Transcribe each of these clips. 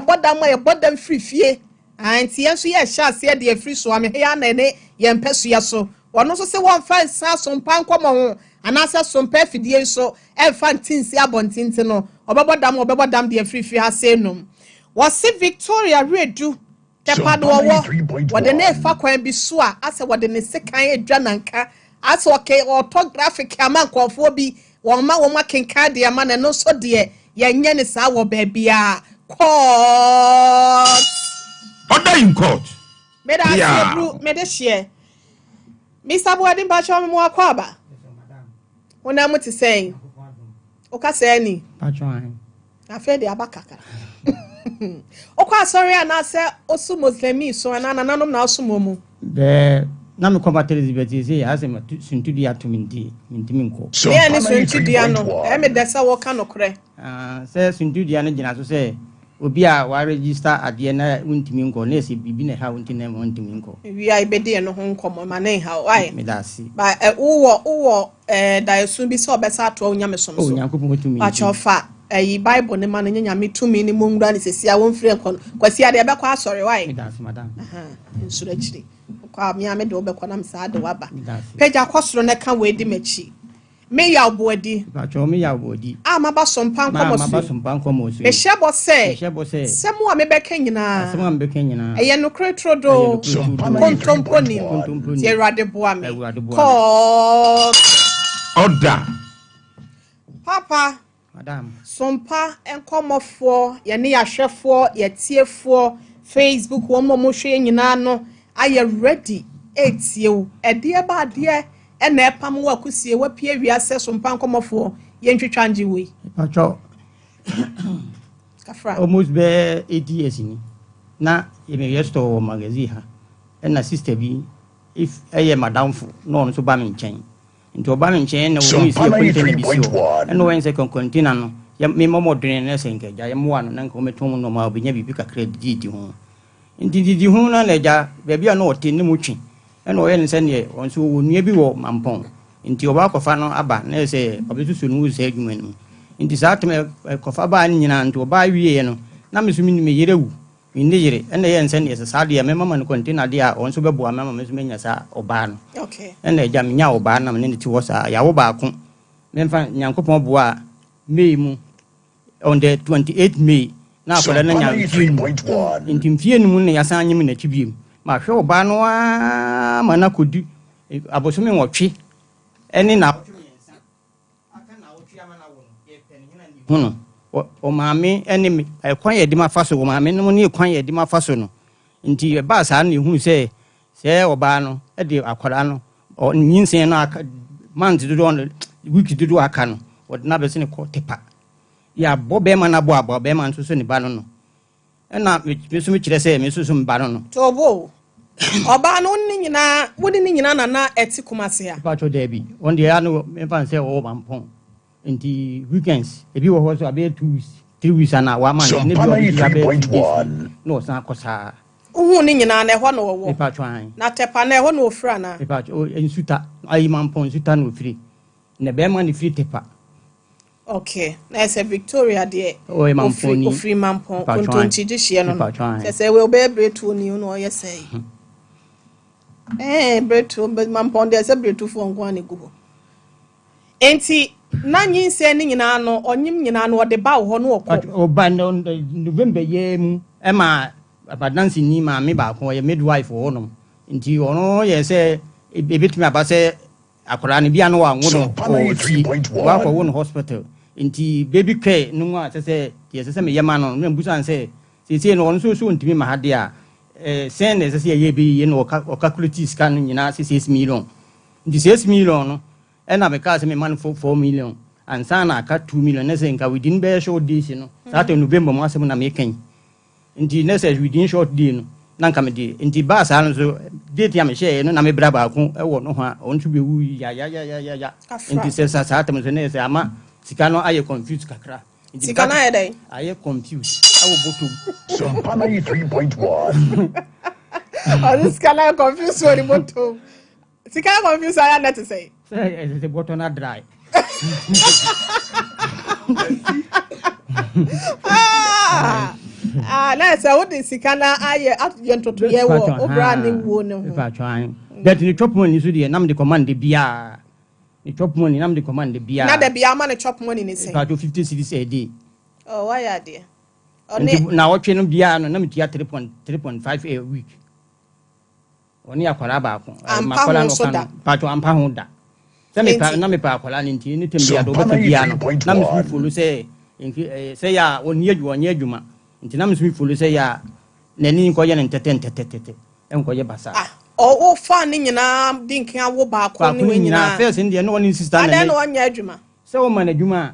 bodam free fie anti enso ye sha se de free so ame ya na ne ye mpeso ya so wono so se won fa sa Sompa Nkomo ho anasa Sompa fidie nso e fa ntinsi abontinti no obebodam de free fie ha se num wose Victoria Redu tepado wo wode ne fa kwan bi so a ase wode ne sekan edwa nanka ase okay orthographic amankofo bi won ma kenka de ama na no so de ye nye ne sa wo ba bia court order in court me da se bru me de share Mr. Boadin ba cho me mo akwaba wona mo ti say o ka say ni patron afa de abakaka o kwa sorry ana se osu muslimi so ana nanom na osu momu de na me komba Elizabeth say ya se suntudu ya to minti nko me ni suntudu ya no e me de se wo ka no kore se suntudu ya no gina so say obi a wa register ade na untimi nko na se bibi na ha untimi na untimi nko wi ai bede no ho nkomo ma na ha why me da si ba uwo da sun bi se obesa to onyamesom so onyankopon tumi ba chofa Bible ne ma no nyame tumi ni mo ngura ni sesia won free nkon kwasi ade be kwa asori why me da si madam nsura chiri kwa mi ame de obekwa na msa ade waba page akosoro ne ka we di machi me ya obodi ba cho me ya obodi maba Sompa Nkomo so maba Sompa Nkomo so me shebo se semu a me beka nyina semu a me beka nyina eye no kretro do kontomponi ti erade boa me ko order papa madam Sompa Nkomo fo ye ne ya hwefo ye tiefo Facebook wo mo hwe nyina no aye ready etiew ede ba de na epam wa kusie wa pie wiase Sompa Nkomo fo ye ntwetwa nje we pacho kafra almost be 8 years ni na ye me yesto magazine ha na sister bi if eye madam fo no so ba me nchen nti oba me nchen na wo isi container bi sio na wo nse container no ya me momo dren na senke ja ya mo ano na nka o metom no ma obinya bibi kakra di ho nti di ho na leja be bia na ote ne mutwi na o ye nse ne on so wonua bi wo mampon nti oba kofa no aba na se obesusu no usa adwuma no nti sa atem kofa ba nyina nti oba wie no na mesumi ni me yerewu ni yere na ye nse ne sa de me mama no container de a on so bebo mama mesumi nya sa oba no okay na ja me nya oba na me ne ti wo sa ya wo ba ko memfa nyankopon bo a May mu on the 28th May na akola na nya nti mfie no mu na yasan anyim na twibiem ma hwe oba no a ma na kodi abosomi nwotwe eni na aka na wotwe ama na wo ye pene hina ni huno o maame eni kwan ye di mafaso o maame no ne kwan ye di mafaso no nti ba sa na ehunu se oba no e de akola no o nyinsen na aka man ti do on week ti do aka no o na be se ne ko tepa ya bobe ma na bo abo be ma nso so ni ba no na me so me kire se me so so mba no tobo oba no ni nyina wodi ni nyina na eti kumase ya ba cho debi on de ya no me fan se o mampon nti weekends ebi wo ho so abe 2 weeks 3 weeks na wa man ne bi o abe no san kosa uhu ni nyina na ho no wo e pa twan na tepa na ho no ofra na e pa o ensuta ayi mampon suta no ofri ne be ma ni free tepa okay na ese Victoria de ofri mampon kontonti de hye no se we obe bretu ni no ye sei bretu mampon de se bretu fo nko ani gubo enti na nyinse ni nyina no onyim nyina no de ba ho no oba no November ye mu e ma abadansi ni ma me ba ko ye midwife ho no nti ono ye se ebetumi abase akora ne bia no wa ngono wa ko won hospital nti baby care no wa se ye se me yema no me mbusan se no ono so ntimi ma hade a sen ne se ye bi ye no o calculate scan nyina 6 million nti 6 million no e na me ka se me man 4 million ansa na aka 2 million ne se nka within be short days no that November mo asem na me kan nti ne se within short day no na nka me de nti ba sa no so date ya me share no na me bra ba ko e wo no ho a on tu be wu ya nti se sa atem so ne se ama sika no aye confused kakra sika na yedai aye confused awo boto Sompa 3.1 this kana confused so the boto sika confused I had to say the boto na dry na say what is sikana aye atye ntoto ye wo obra ne wo ne ho pa twan that ni chop money so dey nam the command bia ni chop money nam the command bia na the bia ma ne chop money ni say pa 50 cedis a day oh why are there na watwe no bia no na metia 3.5 a week oni akwara ba ko makwara no kan pa to ampa ho da na me pa akwara ni nti ni tembia do beta bia no na me fulu say say ya oni adwuma nti na me fulu say ya nani ko ye ntetete enko ye basa o fa ni nyina dinkin awo ba ko ni we nyina first ndi no one sister na no anya adwuma say o man adwuma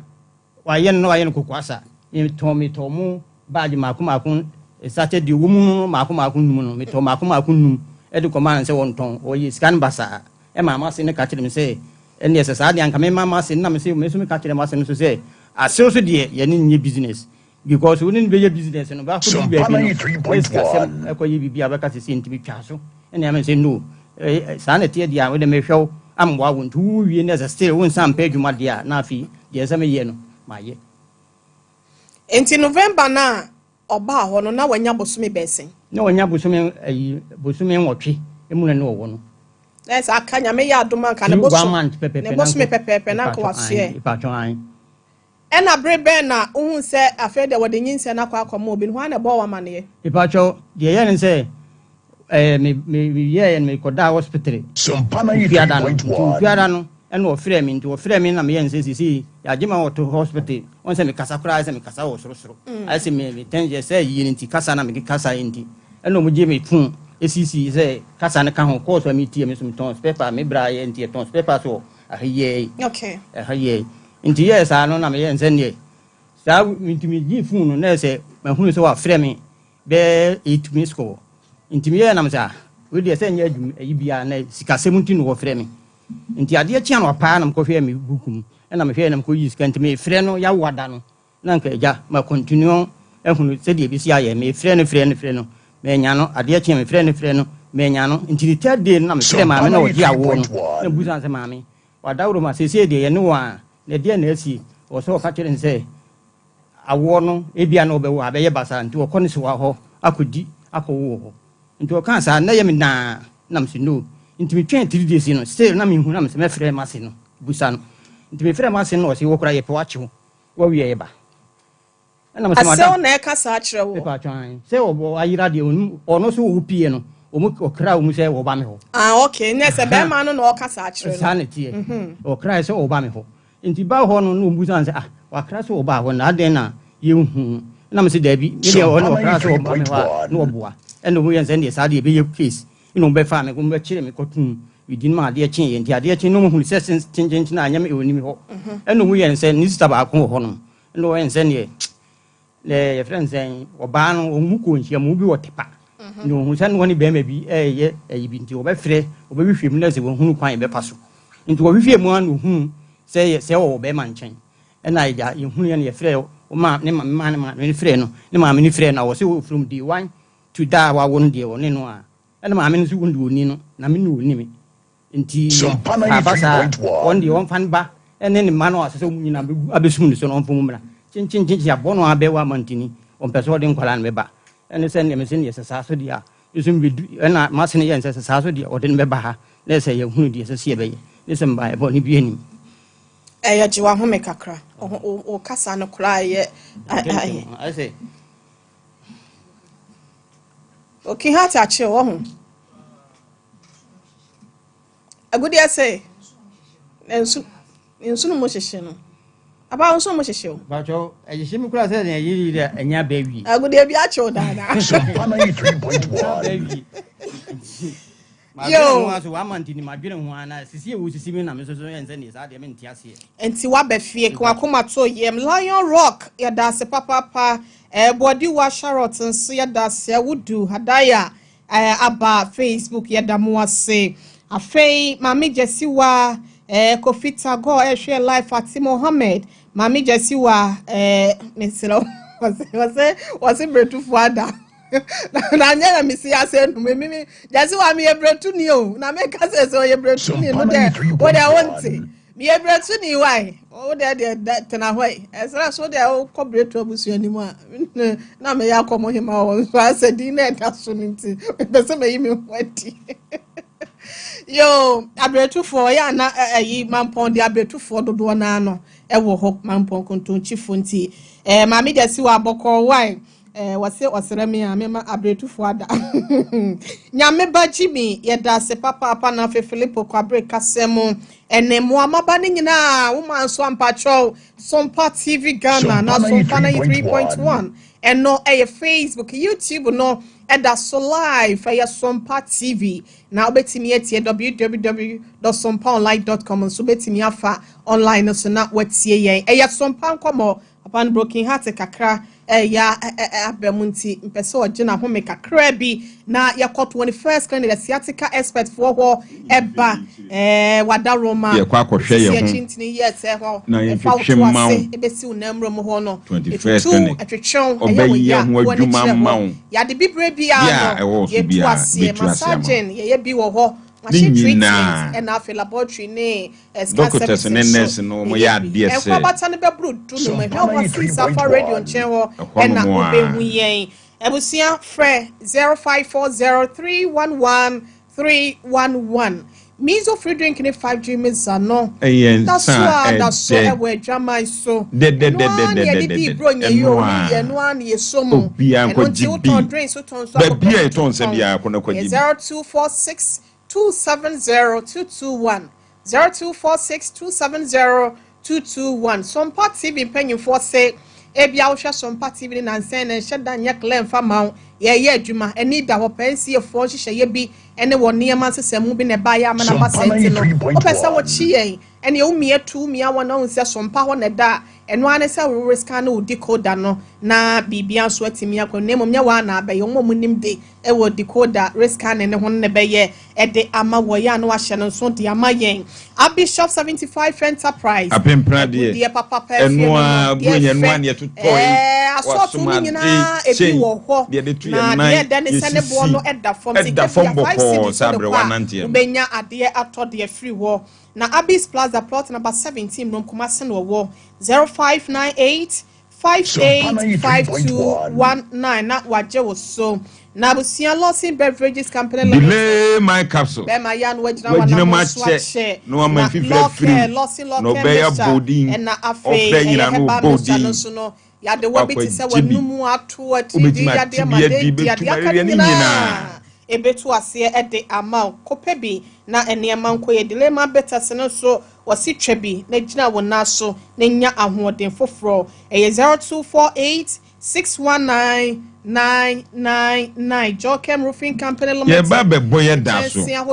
wa ye no kokwasa me to mu baji makun started the woman makun num no me to makun num e de command say won ton o yi scan basa e mama se ne ka kire me say en yes sa de anka me mama se na me say me so me ka kire me se no so say aso so de ye ni business because we need be business no ba ko be no e ko yi bibia ba ka se ntimi twa so en ya me say no sa na tie dia we de me hwew amwa won tu wie ne still won sam pa adwuma dia na afi de se me ye no ma ye enti November na oba ho no na wanya bosome besen na wanya bosome nwotwe emu na wo no let's akanya me ya adoma kan bosome pepe na ko wasoe ena brebe na ohun se afa de wode nyinse na kwa akoma obi ho na bo wa mane ipacho de ye ne se me ye me koda hospital Sompa 3.1 no ena ofre me na me ye nse sisi ya jima to hospital on se me kasa kura se me kasa wo soro ai se me tenje se yi nti kasa na me kasa nti ena mo je me fun esisi se kasa na ka ho course me tie me so ton paper me bra ye nti ton paper so ahiye okay ahiye nti ye sa no na me ye nse ne sa nti me ji fun no na se ma hunu se wa frɛ me be 8 minutes ko nti me ye na me sa we de se nya adwum ayi bia na sika 17 no wo frɛ me nti ade chia no pa na me ko hwɛ me bukum na me hwɛ na me ko yi sika nti me frɛ no ya wada no na nka ja ma continue ehunu se de bi si aye me frɛ no me nya no ade chia me frɛ no me nya no nti the third day na me frɛ ma me na odi awo no na busan se ma me wada wuro ma se de ye ne wa na de na asi o so ka kire nse awo no ebia na obewo abeye basa nti o kɔ ne se wa ho akodi akɔwo ho nti o kan sa na ye me na me se no nti me twen 3 days no still na me hu na me se me frɛ ma se no busa no nti me frɛ ma se no o se wo kura ye pe wa chewo wo wie ye ba na me se ma da na e ka sa kire wo pe pa twan se o ayira de ono so wo pie no o mu okra o mu se wo ba me ho okay ne se be ma no na o ka sa kire no sa na tie o kra se wo ba me ho nti ba ho no no busa se wa kra se wo ba ho na den na ye hu na me se da bi me de o no kra se wo ba me ho no boa eno mu ye nse de sa de be ye case ino be fa me ko be kire me ko tun within ma de chin ye nti ade chin no mu hu se chin na anya me oni mi ho eno mu ye nse ni sister ba ko ho no eno ye nse ne le ye friend sen oba no o mu ko ntia mu bi wo tepa no hu se no ni be ma bi ye bi nti o be frɛ o be hwehwem na se wo hu kwan be pa so nti wo hwehwem anu hu se o be ma nchen na ya ye hu ye ne ye frɛ o ma ne ma ne frɛ no ne ma me ne frɛ na wo se from day 1 to da wa won de wo ne no a na ma me ne so won oni no na me no oni me nti abasa on de on fan ba ene ne ma no asese mu nyina abesum ne so no on fomu mra chin ya bono abewa mantini on peso de nkwala ne ba ene se ne me se ne sesa so dia isum bi na ma se ne ye sesa so dia o de ne ba ha le se ye hunu dia se se be ye ne se mba e bo ni bi ani ya jiwa ho me kakra o kasa no kra ye I say okay ha ta che wo ho agudi ase ensu no mo hyehyɛ no aba ensu mo hyehyɛ o ba cho e hyehyɛ mi kura se ne yiri de anya ba wi agudi bi a che o dada Sompa 3.1 yo wa so wa mantini ma dwene ho ana sisi e wo sisi mi na me so yense ne sa de me ntiase enti wa ba fie ko akoma to yem Lion Rock ya da se papa body wa Charlotte nso ya da se wudu hadaya aba Facebook ya da mo ase afei mami Jesse wa Kofita go hwe life at Mohammed mami Jesse wa meselo was bretu fuada na nya me si ase no me Jesse wa me bretu ni o na me ka se so ye bretu ni no de o de wonte Me bretu ni why? Oh that tena why? Ezra so there o ko bretu abusu animu a. Na me ya komo hima won so asedi na da so nti. Be se me yimi wati. Yo, abretu for ya na ayi mampon de abretu for dodo na no. E wo ho mampon konton chifo nti. Ma me de si wa bokọ why? Wase osreme a mema abretufo ada nyame baji mi yeda se papa na fe Filipo kwabre kasemu ene mo amaba ne nyina wo man so ampacho Sompa TV Ghana na Sompa 3.1 eno Facebook YouTube no eda so live Sompa TV na obetimi etie www.sompaonline.com so betimi afa online so na watie yen Sompa Nkomo upon broken heart kakra ya abemunti mpese ogina home kakra bi na yakot 21st kind the sciatica expert for ho eba wada Roma ye kwa kohwe ye ho chintini yes ho na yefhwe mawo ebesi unamro mo ho no 21st kind atwetwon obayi ho adwuma mawo ya de bibre bia no ye tuase massaging ye bi wo ho machine treatment and after laboratory ne doctors and nurse no mo ya de se e kwa bata ne be brudu no me ho Safa radio nchen ho na obehu yen ebusia frɛ 0540311311 Mizo free drink ni 5G misa no. That's why that's so we drama so. De. Bro nye yo ye no an ye so mo. And until ton drink so ton so. Be bia ton se bia kono kwaji. 0246270221. 0246270221. Sompa TV mpanyimfo say ebia wo hwe Sompa TV na nsen na hyeda nya clear mfa ma ye adwuma eni da ho pensi e fo hyehyɛ ye bi ene wo niam asesemu bi ne ba ya mana ba senti no o pesa wo chi yen ene o mia tu mia wona ho se Sompa ho ne da eno ane se wo risk na o decoder no na bibia so atimi akọ nemo mia wa na abaye mo munim de e wo decoder risk na ne ho ne be ye e de ama wo ya no ahye no so de ama yen Bishop 75 Enterprise apempra de papa eno a bunya no ane to toy aso tu nyina e bi wo ho na de de ne sene bo no edda form sabre 190 ubenya ade atode free wo na Abis Plaza plot number 17 rom Kumasi no wo 0598 585219 na waje wo so na busia Lawson Beverages Company delay my capsule be ma ya no wajina wana mo swatche no man fifre free no be ya bodin na afi Herbal no so no ya de wo biti se wanumu ato atidi ya de ma de ya de aka nyina ebetu ase e de ama kopebi na enema nko ye delay ma better se no so wasi twebi na gina wona so na nya ahoden foforo e 0248619999 Jokem Roofing Company Limited ye ba be boye da so ya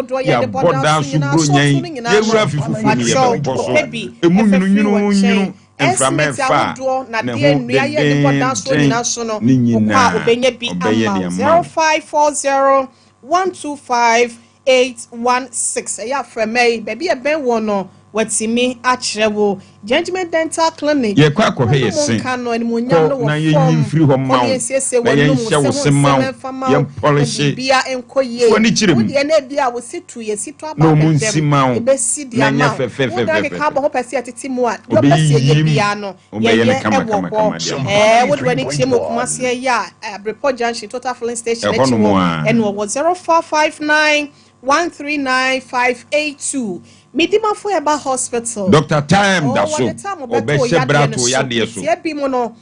boda so bronyan ye wura fifufu ni ye boso emu nyunu Enframefa na de nua ye de boda so nyina so no kwa obenya bi ama 0540125816 ya frame baby e ben wono watimi achrewo Judgment Dental Clinic ye kwa kohwe ye sin na ye yimfiri ho ma wo ye hye wo se ma ye polish bia enkoye woni kirem ye na bia wo situ ye situ aba no mun si ma wo be si dia ma wo da ka bo ho pese atiti mu a do pese ye bia no ye kama wo do ni chimo Kumasi ya Report Junction Total Filling Station and wo 0459 139582 Midima for Herbal Hospital. Dr. Time da so. Obese brato ya de so.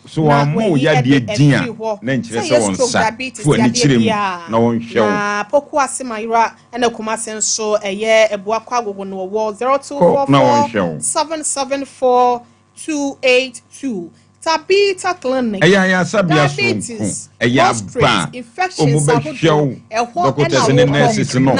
So amu ya de dia na nkyere se won sa. Fu ani kyerem na won hwew. Na poku asema ira na Kumasi nso eye ebua kwa gogo no wo 0244774282. Tabita Clinic. Ya sabia so. Eya ba. Omo be hwew. Doctors and nurses no.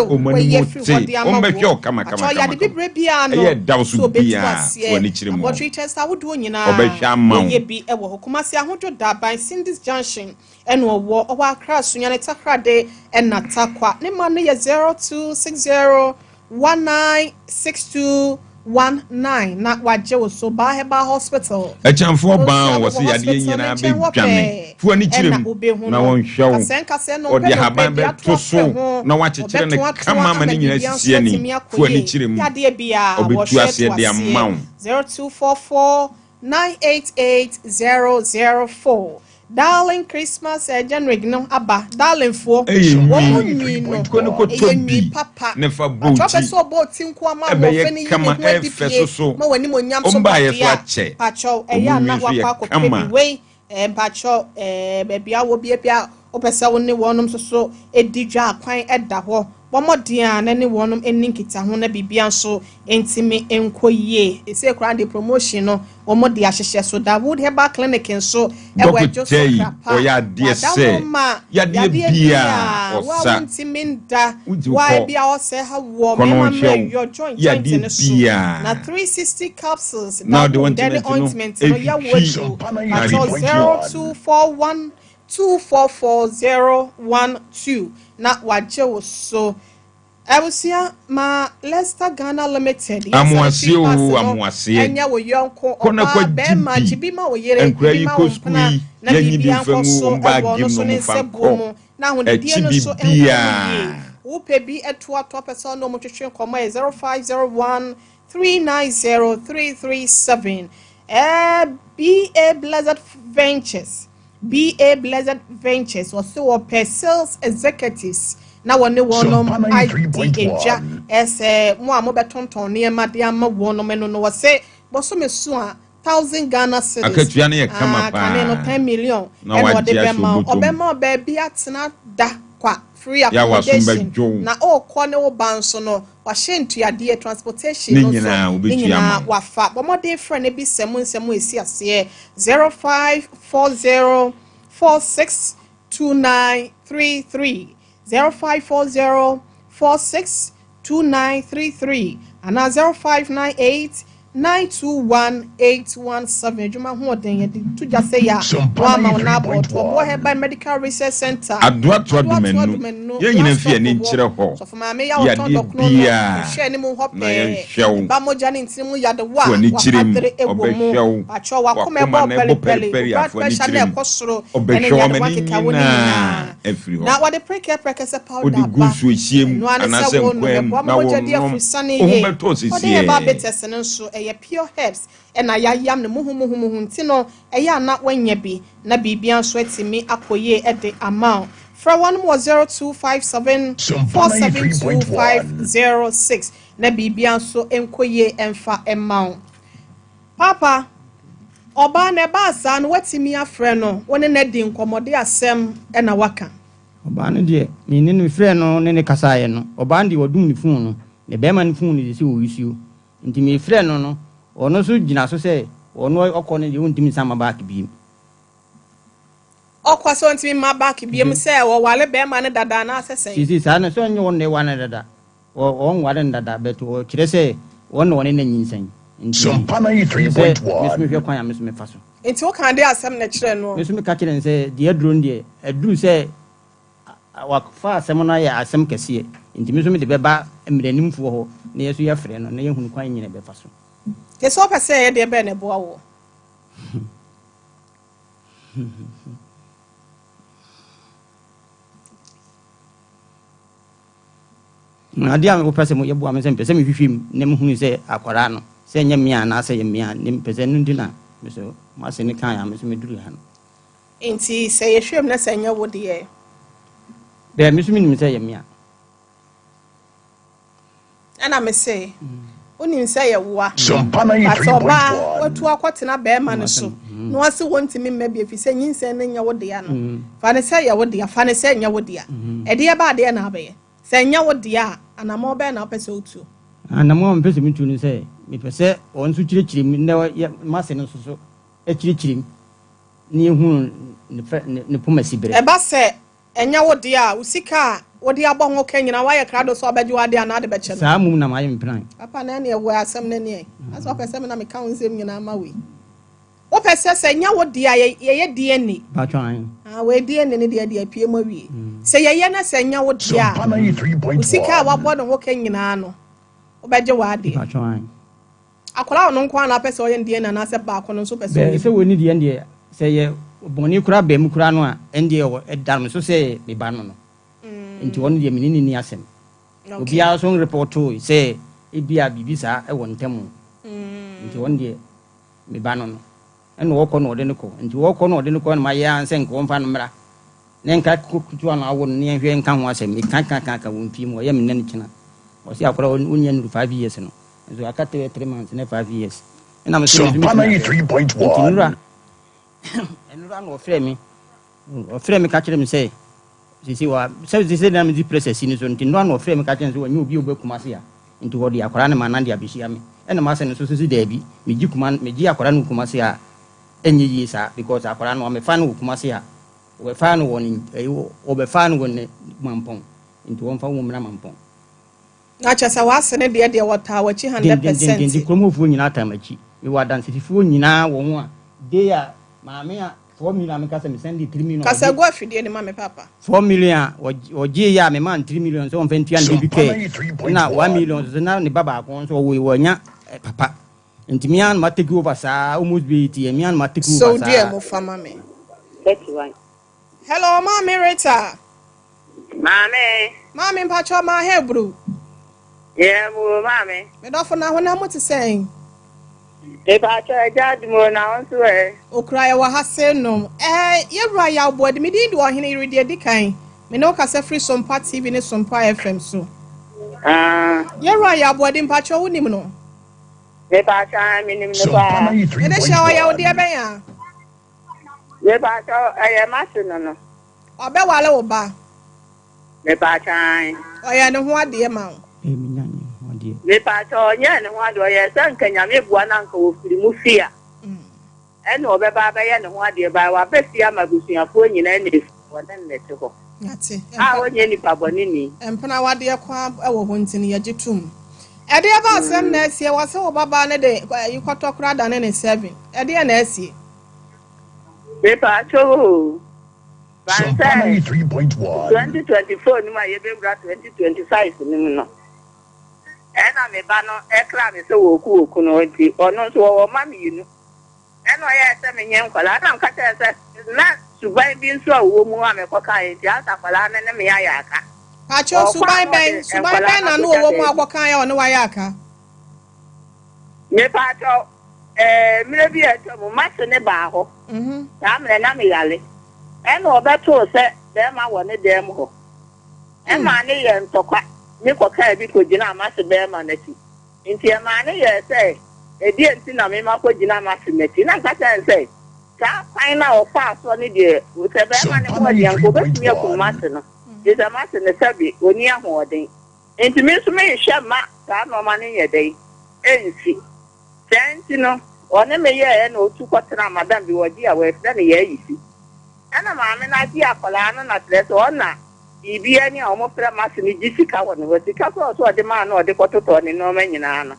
Omo ni muti. Omo be hwew kama. Ya de bibre bia no. Eya da so bia. Wani kyerem. What treaters awodo nyina. Obehwa ma. Ye bi ewo Kumasi ahodo da by Cindy's Junction. Eno wo owa akra so nyane takrade na takwa. Ne ma no ye 02601962 na wagye wo so ba Herbal Hospital echamfo ban wo se yade nyina be dwane fu ani kirem na won hwew odi haban be to so na wachekere ne kama ma ne nyina sisi ani fu ani kirem yade bia obetu ase de amount 0244988004 Darling Christmas January no aba darling fo mi papa nefa boti so boti nko ama wo feni kama efeso so ma wani mo nyam so ba ye so ache pacho eya na wakwa ko pebi we pacho bebia wo bia opese wo ne wonom so edidwa akwan eda ho bomodin na ne wonom eninkita ho na bibia so entimi enkoyie ese kra de promotion no omode ahyehye so da wood Herbal clinic so ewe jo so krapa o ya de se ya de bia osa entiminda why bia o se ha wo me ma your joint ne so na 360 capsules now the ointment no ya wo 0241 244012 na waje so Ebusia ma Leicester Ghana Limited amwase enya wo yonko oba be ma jibima wo yere bima wo mpana na bibia nkoso ebo no so ne sebomu na ho de die no so wo pe bi eto ato person no mo twetwe komo 0501 390337 BA Blessed Ventures or so per sales executives na wone wonom IDA mo amobetonton ne ma de ama wonom no wo se boso mesu a 1000 Ghana cedis akatua ne kama pa no 10 million e wo de obema bi atena da kwa free accommodation na o ko ne wo banso no wa hyentuade transportation no so wafa bomode friend e bi semu esi ase 0540462933 0540462933 and 0598921817 juma ho den yedi to just say ya wa ma na about wo Herbal Medical Research Center adwatwa dumenu ye nyina fie ne nkyere ho so for me ya wo ton dokno no hwe ni mu ho pe ba moja ni ntimu ya de wa adre egbomu acho wa kome bo pele pressure na ekosoro ene ya de wakeka woni na na wa de preke se powder ba gusu ehiem anase nkwem na wo no o de ba betes ne so eye pure herbs ena ya yam ne muhu ntino eye ana wanya bi na bibia so atimi akoye ede amount fra 10257472506 na bibia so enkoye emfa amount papa oba ne ba sa no watimi afre no woni na di nkomode asem ena waka oba no de ni ne frɛ no ne kasaye no oba ndi wadum ni fun no ne bema ni fun ni se o yisio nti me frɛ no ono so gina so se ono okɔ ne de wontimi sama back bi okwa so ntimi ma back bi em se wo wale bema ne dada na asese sisi sa na so nyo wonne wane dada on wale dada beto kire se wonne wone na nyinsan Sompa 93.1 mesme hwe kwan ya mesme fa so nti wo kan de asem na kire no mesme ka kire se de aduro de aduru se wa fa asem no ya asem kese nti mesme de beba emrenimfo ho na yeso ya frɛ no na yehunu kwan nyine be fa so ke so pese ye de be ne boa wo na dia me pese mo yeboa me se pese me hwihwim ne me hunu se akwara no se nya mia na se ye mia ne pese no ndina me so ma se ne kan ya me so me duru ha no nti se ye hwem na se nya wo de ye be me so me nim se ye mia ana me se oni nsa ye woa Sompa 93.1 watu akwatena be ma ne so no ase wontimi mabia fi se nyinsa ne nya wo de ya no fa ne se ye wo de ya fa ne se nya wo de ya e de ba de na be se nya wo de ya anamo be na pese otu anamo me pese mitu ni se me pese on su kirikirim ne ma se no so e kirikirim ni ehun ne poma sibere e ba se enya wo de ya usika wo de abɔ ho kanyina wa ye krado so abaji wa de ana de be che no saa mum na ma ye mpran papa na ne wo asem na ne asa pese me na me ka nsem nyina ma we wo pese se nya wo de ya ye de ani ba twan we de ani ne de apie ma wi se ye na se nya wo de ya usika wa bɔ no ho kanyina no wo beje wa de ba twan akola no nkwa na pese oye ndie na na se ba akono so pese se woni die ndie se ye boni kura ba mu kura no a ndie wo edam so se me ba no no nti won die menini ni asem obi a so report to se ebia bibisa e won tem nti won die me ba no no eno wo ko no de ne ko nti wo ko no de ne ko na ma ye an se nko mfa no mra ne nka kutu ana wo ne hwe nka ho asem e kan won fi mo ye me ne kina o si akora onya nu 5 years no so akate 3 months ne 5 years ina me so Sompa 93.1 enura no ofre me ka kire me say sisi wa say na me di process ni so nti no na ofre me ka kire so wanyu obi obekuma se ya nti wo di akora ne ma de abehia me ena ma se ne so dabi me gi kuma me gi akora no kuma se ya enye yi sa because akora no me fa no kuma se ya we fa no woni o be fa no woni mampon nti won fa wo mra mampon na chasa wasene de wata wachi 100% ndi kromofuo nyina tamachi we wa dansifuo nyina wo ho a de ya maame a 4 million ameka se me send 3 million kasa go afidie ni mame papa 4 million oji ya me man 3 million so on 20 and BK na 1 million so na ne baba akon so wo nya papa ntimi an ma take over sa almost be it me an ma take over sa so dear mo fama me 31 hello mama Rita mama mpacho ma Hebrew yeah mo mama me do for na ho na mo ti sen e ba cha jadi mo na on so e okra wa ha se no ye bra ya obode me di do ohene irede dikan me no ka se free Sompa TV ne Sompa FM so ye bra ya obode mpacho wonim no e ba cha me nim no ba e de sha wa ya odi e ben ya e ba cha e ma se no obe wale wo ba e ba cha o ya ne ho ade ma minyanyi odi e ba cha nya ne ho ade o ye san kanya me bua na nka wo firi mu fia ene obe ba ba ye ne ho ade ba wa be fia magusuafo nyina ne wodan ne te ho yate onye ni paboni ni empana wade kwa ewo ho ntini ye gitum ede ba asem na asie wase wo baba ne de yikoto kura da ne 7 ede na asie e ba cha Sompa 93.1 2024 ni ma ye be bra 2025 ni no ena me ba no ekra me se wo ku no nti ono so wo ma mi yinu ena ye se me nyen kwala na nka te se na subai bi nso a wo mu a me koka ye ti asa kwala ne me ya aka pa cho subai ben na no wo mu akoka ya ono wa ya aka me pa cho mire bi e to mu ma se ne ba ho ta me na me yale ena obeto se dem ma wo ne dem ho ema ne ye ntokwa ni koka bi ko gina ma se be ma na ti nti e ma ne ye se e die nti na me ma ko gina ma se meti na ka ten se ka final of fast one de o se be ma ne mo de anko be mi ko ma se no de se ma se ne sabi oni ahoden nti me so me hwe ma ka no ma ne ye dai ensi tenti no one me ye na otu kwotena madam bi wodi a we fe na ye yisi ana ma me na di akola no na tres ona ibi ani a omo fra masi ni jisika woni wosika so de ma na ode kototo ni no ma nyina no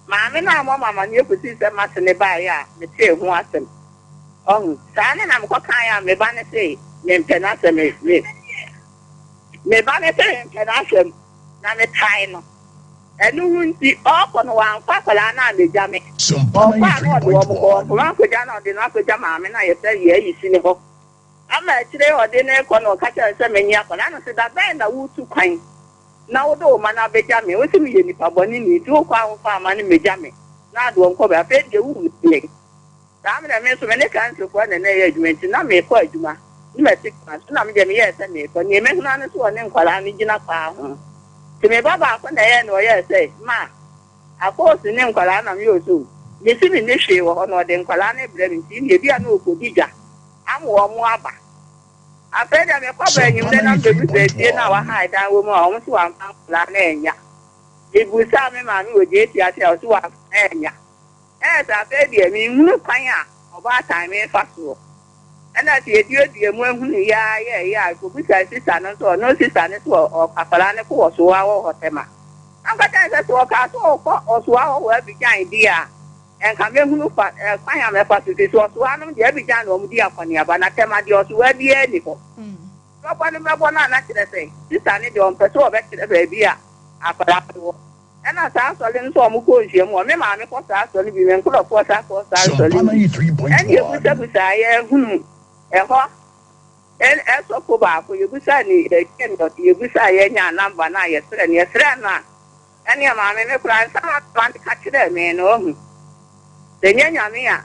ma me na mo mama ni ekusi se masi ne ba ya me te hu asem on sane na mko kan ya me ba ne se me mpena se me ba ne se mpena se na me tai no enu hunti oko no wan kwa kola na me jame Sompa o kwa no de wo 93.1 ko wan ko ja na de na ko ja ma me na ye se ye yisi ni ho ama chire ode na ko no ka cha se menya ko na no se da ben da wutu kwan na wo do ma na beja me wo se mi ye nipa boni ni ti wo kwa ho fa ma ni meja me na do nko ba fe de wu ni da me da me so me ne kan so ko na na ye adwuma na me ko adwuma ni me tik na me de me ye se me ko ni me na ne so ne nkwala ni gina pa ho ti me baba ko na ye no ye se ma akosi ne nkwala na me oso me si mi ne hwe wo no de nkwala na bre mi ti ni bia na okodiga amwo mu aba afeda me kwa ba nyim na bebu se na wa ha dan wo mu a wo so wa la na enya ibusa me ma mi oje ti ati o so wa enya ta afeda mi hunu kwan a oba time me fa so ena ti edie mu ehunu ya ko bisa sisa no so no sisa ne so o afala ne ko so wa wo hotema anka ta se so ka so ko o so wa wo bi jan dia enka me hunu fa kwan ya me fa so so anu de bi jan no mu dia kwani aba na tema de o so wa bi ani ko so kwani me bona na kire se sisa ne de on pe so o be kire be bi a afala wo And I saw Solin some coach, you want me, mammy, for us, only be men could afford us for us. And you could say, and as a Kuba, you could say, you could say, number 9, yes, and yes, and your mammy, and France, I want to catch them, man. Oh, the Yanya.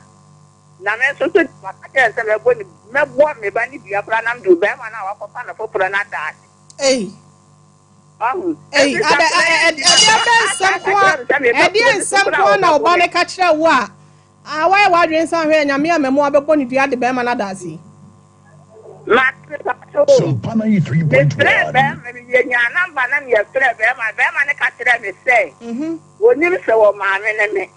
Na me so to maka se me bo ni me bo me ba ni bia pra na do be ma na wa papa na popro na da eh ade ensam kwa na oba ne ka kire wo a why wadwen san hwe nyame amemo abebo ni dua de be ma na da asi ma Sompa 93.1 me ye nya namba na me fre be ma ne ka kire me se wonim se wo ma me ne me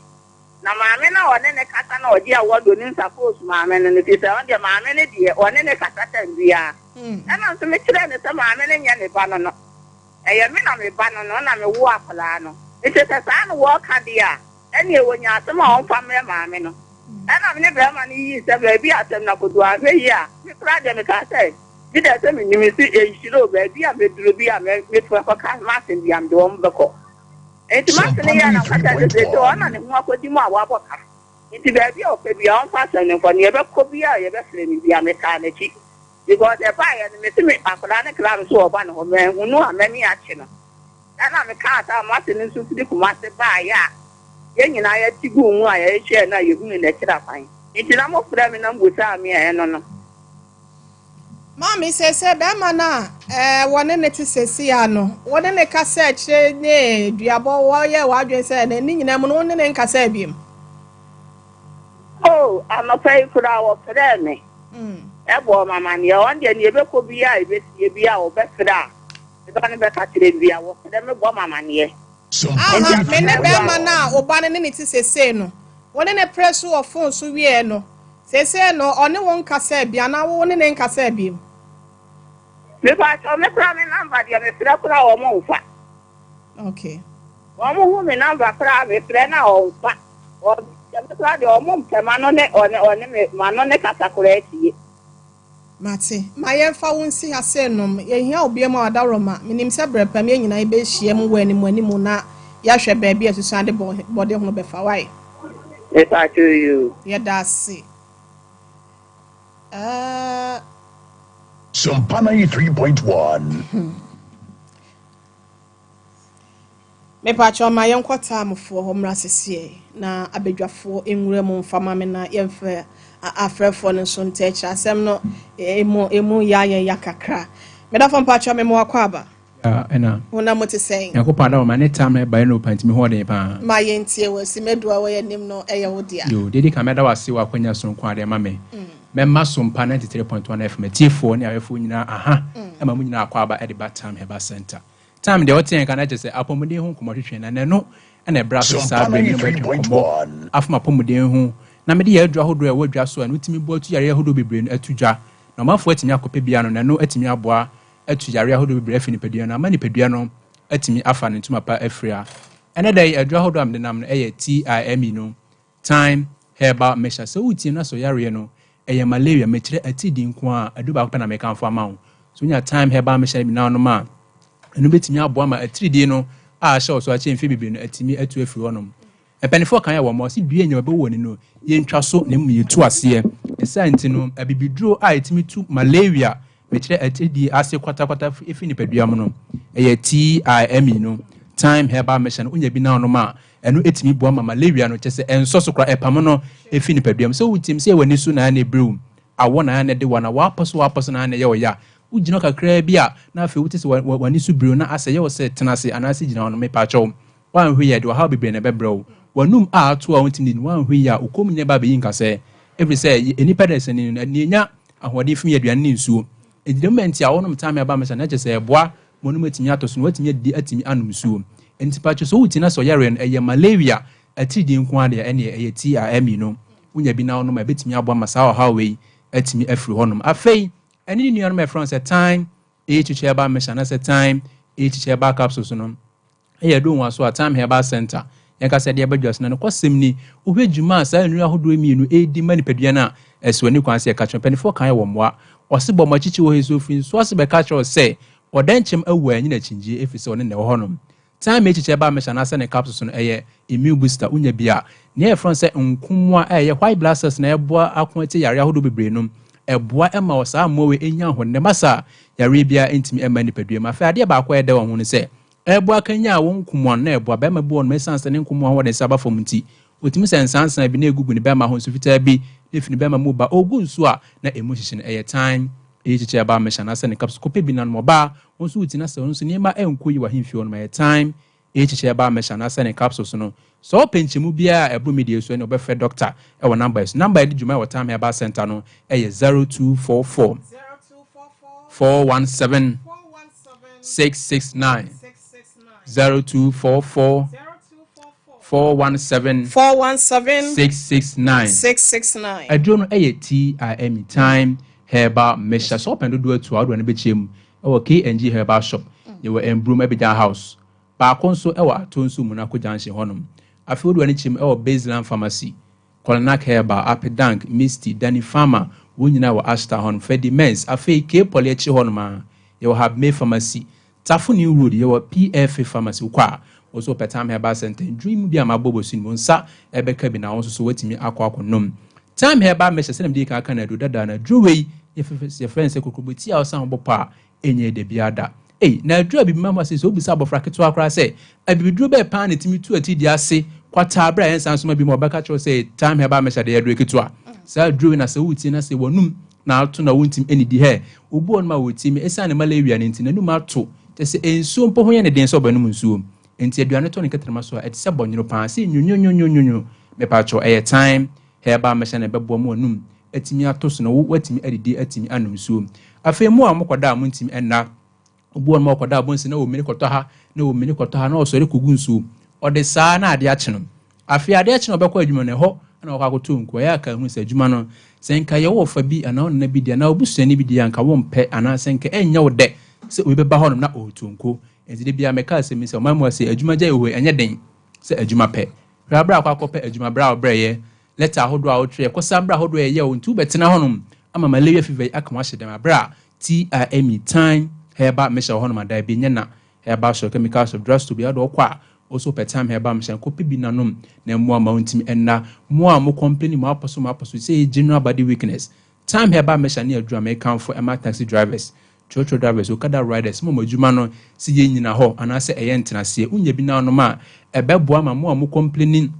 na maame na one ne kata na odi awodo ni suppose maame ne ti se on de maame ne die one ne kata tambia na nso me kire ne se maame ne nya ne ba no no eye me na me ba no no na me wo akala no ite se sa no wo ka dia ene e wonya asem a on fa me maame no na me ne be ma ni yi se be bi asem na kodu ahwe yi a me kra de me ka se bi de se me nimi si e shiro be bi a me duro bi a me to ko ka ma se bi am de on be ko enti masene ya na kata de to ona ne ho akodi mu awaboka enti ba bia opebi on fashion ne for ne be ko bia ye be fere ni bia me ka na chi because e ba ya ne me akora ne kra so oba ne ho me hunu amani achi no na me ka ta masene nso fidi kuma se ba ya ye nyina ya tigu mu a ye hwe na ye hunu ne kira fan enti na mo fere me na mbuta me e no no Mami se be mana wone ne ti sesi ya no wone ne ka se kire ne duabo wo ye wadwen se ne ni nyina mu no ne nka se biem oh amafai kura wo fere me ebo mama ne on de ne be ko bia e be tie bia wo be fere e ba ne be ka kire bia wo fere me bo mama ne me ne be mana oba ne ti sesi no wone ne press wo phone so wie no sese no one won kasa bia na wo ne nka sa biem me ba so me pra me number dia me fra kura wo mo fa okay wo mo hu me number fra me fra na o fa o me fra de o mo mpema no ne one me ma no ne kasa kura etie mate ma ye fa won si ase nom ye hia obi ma wadaroma minim se brepam ye nyina be hie mu wani mu ani mu na ya hwe ba bia susu ade bode ho be fa wai e ta to you ye da si Sompa 93.1 me pa cho ma yen kwata amfo ho mra sese na abedwafo enwura mu mfama me na yemfa afrefo no so ntecha asem no emu ya kakra me da fo pa cho me mo akwaba ena wona mo te sen yakopa da ma ne time ba no pantimi ho de pa ma yentie wasi medua wo ye nim no eye wo dia yo dedi ka me da wase wa kwanya so nko ade ma me memma Sompa 93.1 FM T4 ne awefo nyina aha ema mu nyina akwaba e de Batam Herbal Center time de woten ka na je se apomuden hu komotwetwe na ne no na e bra so sa be ni ba afuma apomuden hu na me de ya adwa hodo e wadwa so anu timi bo atu yare hodo bebre no atudwa na mafo atimi akope bia no na no atimi aboa atu yare hodo bebre afini padua no amani padua no atimi afa ne ntuma pa afria ene dai adwa hodo am de nam no eye TIME no time Herbal measure so uti na so yare no eye malaria mechire atidi nko a aduba akpa na mekanfo amawo so nya time Herbal measure bi na no ma enu betimi aboa ma atiridi no a hye so ache mfe bibiri no atimi atu afiri honom epenifo kan ya wo mo si due nya be woni no ye ntwa so na mu yetu ase esa nti no abibiduro a etimi tu malaria mechire atidi ase kwata efi ni padua mo no eye TIME no time Herbal measure no unya bi na no ma enu etimi boa ma malaria no chese enso so kra epam no efi ni padua mo so wutim se wani su na na brew awo na na de wana wapaso na na ye oya ugino kakra bi a na afi wuti se wani su brew na ase ye wo se tenase anase gina no me pa cho wan hwe ye de ha bebre na be brew wanum a ato a wuti ni wan hwe ya ukom ne ba be yinka se every say enipa de se ni nya ahode fi aduane ni nsuo edimenti a wonum time Herbal measure na chese eboa monum etimi atoso no watimi di atimi anum nsuo entipa cho so wuti na so yare eye malaria atidi nko ade ene eye TIME no unya bi na wonom abetimi aboa masa ha we atimi afiri honum afei ene ni nuanum e France time Herbal measure na se time Herbal capsules no eye do nwa so a time Herbal Center yanka se de abadwas na no kwasem ni ohwedwuma sa enu ahodo emienu edi manipadua na eswani kwanse e kacho penifo kan wo moa osebo machichi wo heso fin so asebe kacho se odanchem awu anyi na chinje efise one ne wo honom time echiche ba mesha na se ne capsules no eye immune booster unya bia na e front say nkumwa eye white blood cells na eboa akonti yare ahodo bebre no eboa ema wo saa mowe enya honne masa yare bia entimi ema nipadua ma fa ade ba kwa ede wo ho ne se eboa kanya wo nkumwa na eboa ba ma bi won mesanse ne nkumwa ho de saba fom nti otimi sensansan bi na egugu ne ba ma ho so fitaa bi defini ba ma mu ba ogun so a na emu hihye ne eye time echiche ba mesha na se ne capsules kope bi na no ba wonso utina se wonso ne ma enkoyi wa himfi on my time echiche ba mesha na se ne capsules no so penchemu bia ebru media so ne obefe doctor e wo numbers number di juma wo time Herbal Center no eye 0244 417 669 0244 417 669 adro no eye TIM time Herbal Mesha so open do to ado na bechem e wo KNG Herbal shop ye wo Embrum Abidjan house ba konso e wo atonso mu na ko junction honom afi odo ani chim e wo Baseline pharmacy Kolonak Herbal Apedank Misty Danny Pharma wonyina wo Ashta hon Fedi Mens afi K Polyechi honoma ye wo have May pharmacy Tafuni road ye wo PF pharmacy kwa also petam Herbal Center dream bia mabobo sin mo nsa ebeka bi na won so watimi akwakonom time Herbal Mesha senem di kan na do dada na druwei ye friends ekokoboti a osan bopa enye de biada na dru abi mama se so bisa abofra keto akra se abibidru be pan ne timi tu ati di ase kwata abra ensan so ma bi mo beka cho se time Herbal Mesha de yedru keto a sa dru na se wuti na se wonum na ato na wontim eni di he obu on ma wotimi esan ne malaria ne nti nanum ato te se ensuo mpo ho ye ne den so banum nsuo enti aduane to ne ketrema so a eti se bonyoro pan se nyonyonyonyonyo me pa cho time Herbal Mesha na bebo mo anum atimi atoso na watimi adidi atimi anum suo afi mu a mokoda a muntimi enna obu on mokoda a bonsi na o mini koto ha na o mini koto ha na o sori kogu nsuo ode saa na ade achino afi ade achino beko adwuma ne ho na o kwakoto nko ya ka hu se adwuma no senka ye wo fa bi ana on na bi dia na obusuani bi dia nka wo mpe ana senka enya wo de se obi beba honom na o tonko enti de bia meka se mi se o mamu se adwuma gya eho enye den se adwuma pe rabra akwakope adwuma bra obreye letter hodo a wotre ko sambra hodo ye wo ntu betina honum ama malaria fever aka wa hyedem abra TIM time Herbal Mesha honum da bi nyena Herbal shop chemicals of drugs to be ado kwa also per time Herbal Mesha ko bi nanom na mo mountain enna mo a mo complain mo aposo say general body weakness time Herbal Mesha ne adru American for ema taxi drivers church drivers okada riders mo madwuma no si ye nyina ho anase eye ntenase unya bi nanom a ebeboa ma mo a mo complaining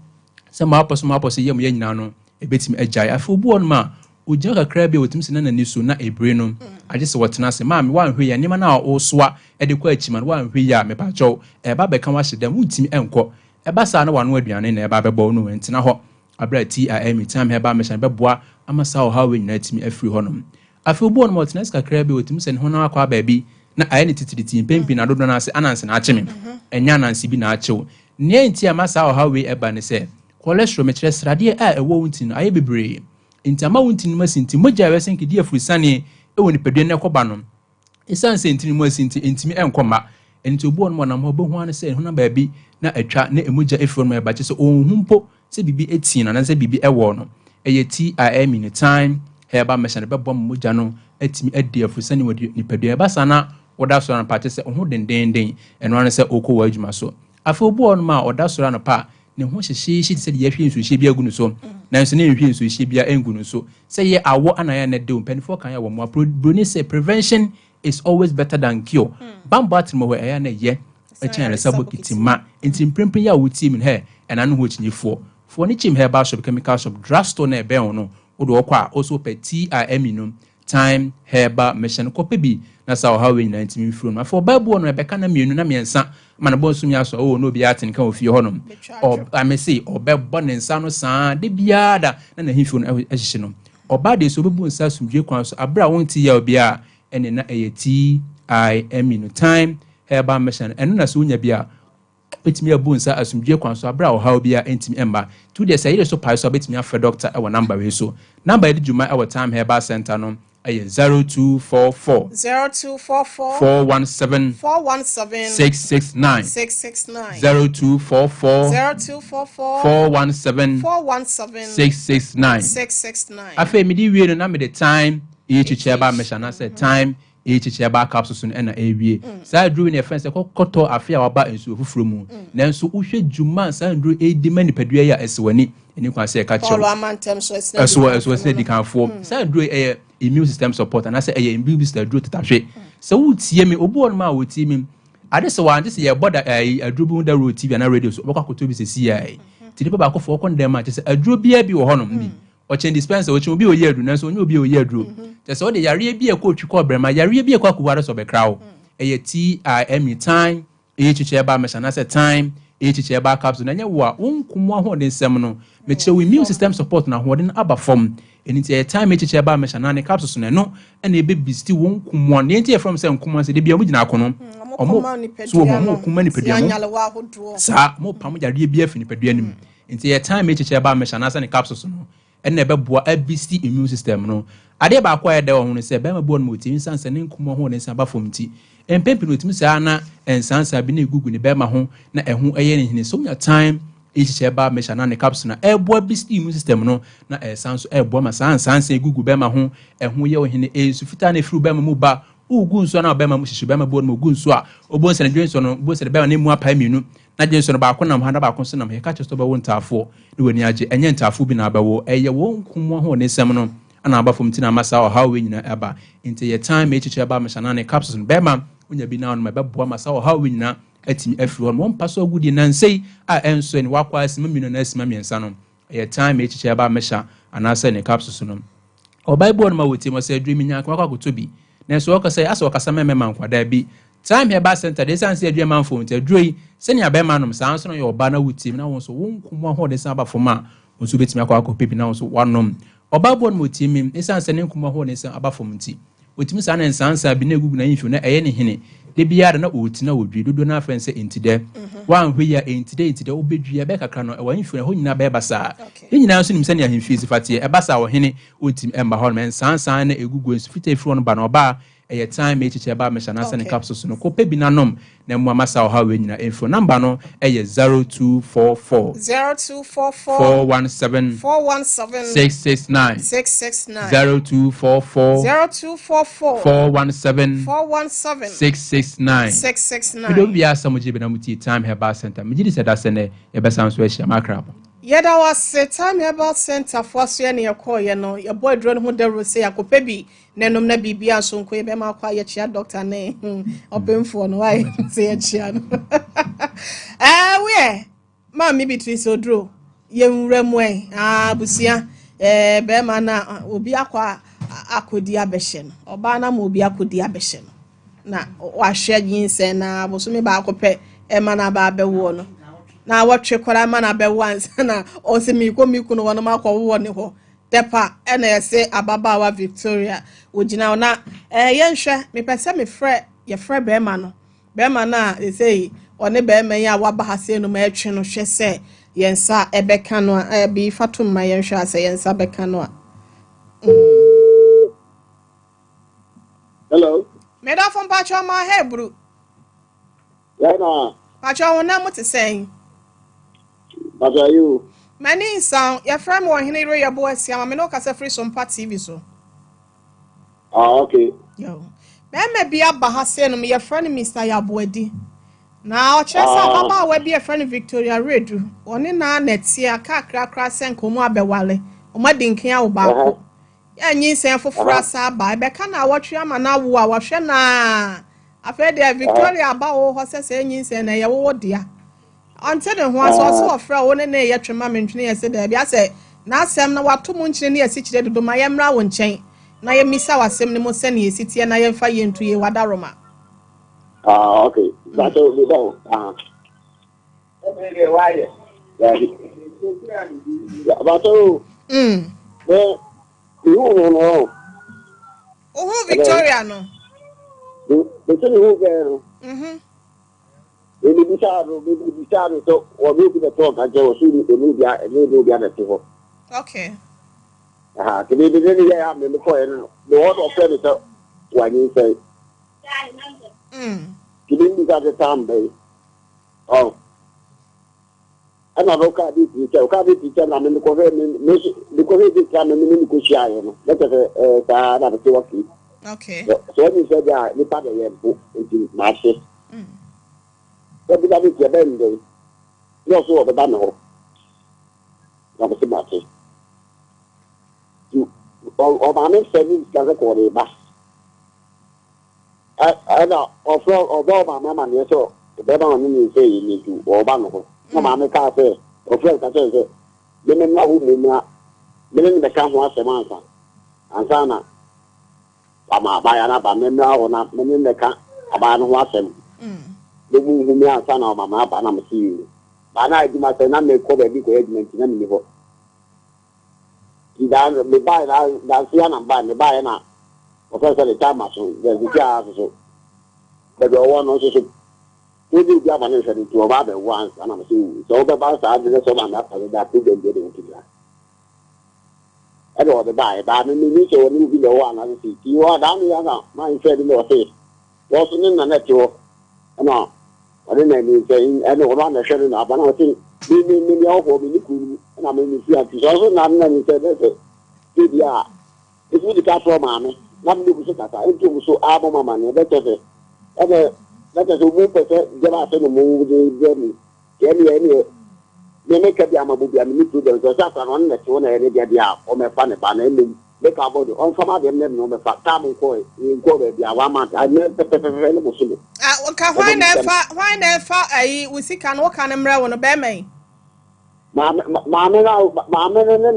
se ma aposo yem ye nyina no ebetimi agyae afi obu on ma ogya kakra bi otim se na nani so na ebre no agye se wotena se ma me wan hwe ya nima na o soa e de kwa achima no wan hwe ya me pa chow e ba be ka wa hyedam utimi enko e ba sa na wano aduane na e ba bebo no entena ho abra TIM time Herbal Mesha beboa amasa o ha we nyina timi afiri honom afi obu on ma otena se kakra bi otim se ne ho na akwa ba bi na aye ne tititi pempi na dodo na se ananse na ache me enya ananse bi na achew ne enti amasa o ha we e ba ne se cholesterol me kire srade a ewo wunti no aye bebre ntama wunti no masinti moja wesenke di afurusane ewo ni pedwe ne koba no esan se ntini mo asinti ntimi enkoma enti obu on mo na mo behu an se ho na ba bi na atwa na emuja efuru mo ba che se ohumpo se bibi etina na se bibi ewo no eye TIM in time Herbal Mesha ne bebo moja no atimi adi afurusane wodi ni pedwe ba sana woda so na pa che se ohu dendenden eno an se okwo adwuma so afa obu on ma oda so na pa ne ho hyehye se de yahwe nsu hye bia gu no so nanso ne nhwe nsu hye bia engu no so se ye awo anaya na de mpanifo kan ya wo mo broni say prevention is always better than cure bambat mo we aya na ye a chen resabo kitima ntimprempren ya wo team he enano ho chinyefo fo ni chim Herbal shop chemical shop drugstore na ebe ho no odo okwa also pe TIM no time Herbal Mesha ko pe bi na sa ha we 19 free no for bible no ebe kana mienu na miensa mana bo sumi aso o no bi atin kan ofie honom o amesi obebo ne nsa no saa de biada na na hifi no ahihye no oba de so bebu nsa sumdwe kwan so abra wonti ya obi a ene na eye TIM no time Herbal Mesha eno na so unya bia betimi abu nsa asumdwe kwan so abra o ha obi a entimi emba tu de say so pai so betimi afa doctor e wo number we so number e djuma e wo time Herbal Center no 0244 417 669 0244 417 669 afa mi di wie no na me the time each Herbal Mesha na say time HHB capsules and ABA. Sadru in a fence, a cocoto affair about and so from Nanso Ushe Juma, Sandru, a demand Pedria as when and you can say catch all as well as was said they can form. Sadru a immune system support and I say a immune system drew to touch it. So would see me, Obo ma would see me. I just want to see a body a dribble the road TV and a radio so what could be CIA. To the back of 4 condemn, I just a drew beer be or honor. Or chain dispenser, which will be a year, and so you'll be a year drew. Just all the Yari be a coach you call Brema, Yari be a cock waters of a crowd. A TIME time, HHB Meshanasa time, HHB capsule, and you are one seminal. Make sure we immune system support now, what in upper form. And it's a time HHB Meshanani capsules and no, and a baby still won't come one. The entire from some commands, they be a within our column. Or more, so more many pedium. Sir, more Pamja BF in pedium. Into a time HHB Meshanasa and capsules. And never bore a beastie immune system. No, I never acquired the one who said, Bama born motive, Sans and Nkomo and Samba from tea, and Pimpin with Miss Anna and Sans have been a Google in the Bama home, na and who in his own time, each chair Meshanana capsule, a boy beastie immune system. No, na a sans a bomber sans say Google Bama home, and who you in the age to fit through Bama Muba, who goons on our Bama Mushi Bama born Mugunswa, or Bones and Johnson, both at the Bama name more Paminu. Na Jason about Conam Hanaba Consenum, he catches over 1 tafo, do Niaji, and Yenta Fubinabawo, a won't come one seminal, and Abba from Tina Massa or how we in Abba, into your time, HHB Meshanani capsules and Bema, when you be now on my Babua Massa or how we now, at me everyone, one pass so good in and say, I answer in Wakwas, Mimmuness, Mammy and Sanum, a your time, HHB Mesha, and I send a capsule. Or by born my with him was a dreaming Yakaka to be. Next walker say, as Wakasama man, what there be. Time here by center, this answer a man phone to Dre, send your bemanum, sounds on your banner with him now, so won't come one horn Saba for ma, who so bits me a quack pippin now, so one nom. Or Babon with him, this answer name come horn is about for Munti. With Miss Anna and Sans have been a good name for any hinny. They be out and would know would you do not fancy into there. One we are in today to the old bedry, a becker canoe, or if you're in a bebasa. Then you now see him sending him fees if I see a bassa or henny with him Emma Holman, Sans and a good goes fit from Banoba. A time HHB Meshanasa and capsules no cope binanom, Nemwa Massa or how we info number no a 0244 417 669 0244 417 669. We don't be asked some Jibinamuti time Herbal Center. Mijidi said that's a besan switch, my crab. Yeda was a time Herbal Center for Siani a call, you know, your boy drone who there will say a copebi, Nenom Nebibia, so Quebema quiet chair, Doctor Name, open for no I say a chair. Where? Mammy between so drew. Young Remway, Busia, Bemana, will be aqua diabeshen, or Banam will be diabeshen. Na wa share jeans na bosumi ba akopɛ ema na ba bewo na watwe kwara ma na be once na osimi miku no wono makɔwo ne ho depa na yɛse ababawa Victoria ogina na yɛnhwɛ mepɛsɛ me frɛ ye frɛ bɛma no bɛma na say one bɛma yi a waba ha se no ma atwe no hwɛ sɛ yɛnsa ɛbɛka no bi fatum ma yɛnhwɛ asɛ yɛnsa bɛka no a Hello. Meda from Pacho ma Hebrew. Yeah, Pacho na mo te saying. What are you? Many sound your friend mo hini ro your boy sia me no ka se free Sompa TV so. Okay. Yo. Me bia ba ha se no me your friend Mr. Yaboadi. Na o chesa baba we be your friend Victoria Redu. Oni na netia kakra sen komo abewale. O ma dinkin a wo ba. Yanyi sen fofora sa ba be ka na wotwe ama na wo a wohwe na afede Victoria ba wo ho se yanyi sen na ye wo dia ante ne ho aso so ofra wo ne na ye twema mentwene ye se da bia se na asem na wato mu nkyene ne ye si kire dodo ma ye mra wo nkyɛn na ye misa wasem ne mo se ne ye sitie na ye fa ye ntu ye wadaroma okay that's all we do okay why yeah but no. Victoria no. The thing who go. Baby Bicharo, so or maybe the talk I go see the media and maybe the other people. Okay. The baby really have me before the order of senator when you say. You didn't got the time, baby. Oh. And I look at this teacher, I'm in the cover, because this time I'm in the Kushia, let us have a Okay. So when you said that, the part of your into Marcy. What did I do to bend? You also have a banner. That was Marcy. You, or my name said, you can record a bus. I know, or my mamma, yes, so the better one you say you need to, or banner. No, mamma can't say, or friends can say, you may know who may not, meaning the camp once a month. And Sana, I'm by another member or not, meaning the camp about what's him. The moon who may have son of my map, and I'm seeing you. But I do my son, I may call a big regiment in any level. He does the buy that's the and buy the buy now. Professor the time, so there's the jar, so. But the one also. We do have an answer to about the once, and I'm seeing so the bus are the so much after that people get into that. I don't the buy, but I mean, you show you be the one I see. You are down here, my friend in your face. Was in the network, and all. I didn't say, I don't want to share it up, and I think, me awful, and I mean, it's also not any said, yeah, it's really got from mammy, not to sit at I so album money, that is it. That is a woman, give us in the movie, any, they make a Yamabu and meet to them, so that's on the one and idea or my funny banner, make our body on some of them, no, the fact, time in court, in court, the Awama, I never available. Why never, we see can walk on them round on a beme. Mamma, and